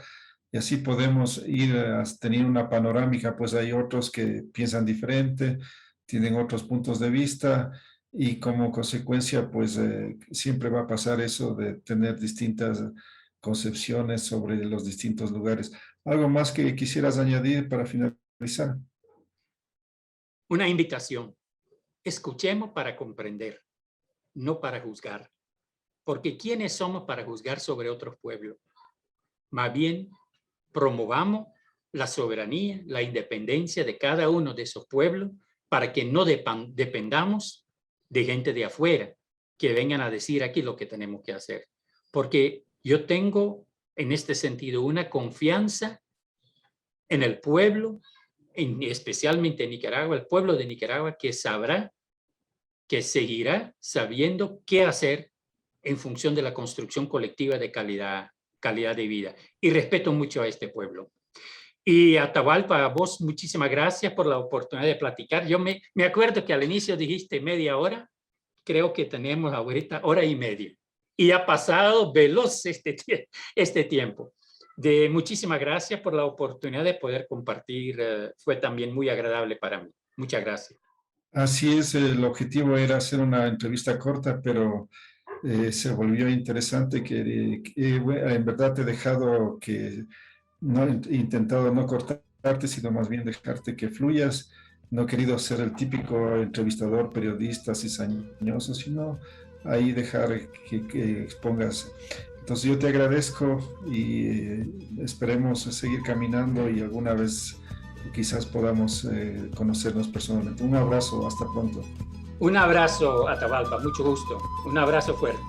y así podemos ir a tener una panorámica, pues hay otros que piensan diferente, tienen otros puntos de vista y como consecuencia, pues siempre va a pasar eso de tener distintas concepciones sobre los distintos lugares. ¿Algo más que quisieras añadir para finalizar? Una invitación. Escuchemos para comprender, no para juzgar. Porque ¿quiénes somos para juzgar sobre otros pueblos? Más bien, promovamos la soberanía, la independencia de cada uno de esos pueblos para que no dependamos de gente de afuera que vengan a decir aquí lo que tenemos que hacer. Porque yo tengo en este sentido una confianza en el pueblo, especialmente en Nicaragua, el pueblo de Nicaragua que sabrá, que seguirá sabiendo qué hacer en función de la construcción colectiva de calidad de vida. Y respeto mucho a este pueblo. Y Atahualpa, a vos muchísimas gracias por la oportunidad de platicar. Yo me acuerdo que al inicio dijiste media hora, creo que tenemos ahorita 1 hora y media. Y ha pasado veloz este tiempo. Muchísimas gracias por la oportunidad de poder compartir. Fue también muy agradable para mí. Muchas gracias. Así es, el objetivo era hacer una entrevista corta, pero se volvió interesante bueno, en verdad te he dejado que no he intentado no cortarte, sino más bien dejarte que fluyas. No he querido ser el típico entrevistador, periodista cizañoso, sino ahí dejar que expongas. Entonces yo te agradezco y esperemos seguir caminando y alguna vez quizás podamos conocernos personalmente. Un abrazo, hasta pronto. Un abrazo, Atabalpa, mucho gusto. Un abrazo fuerte.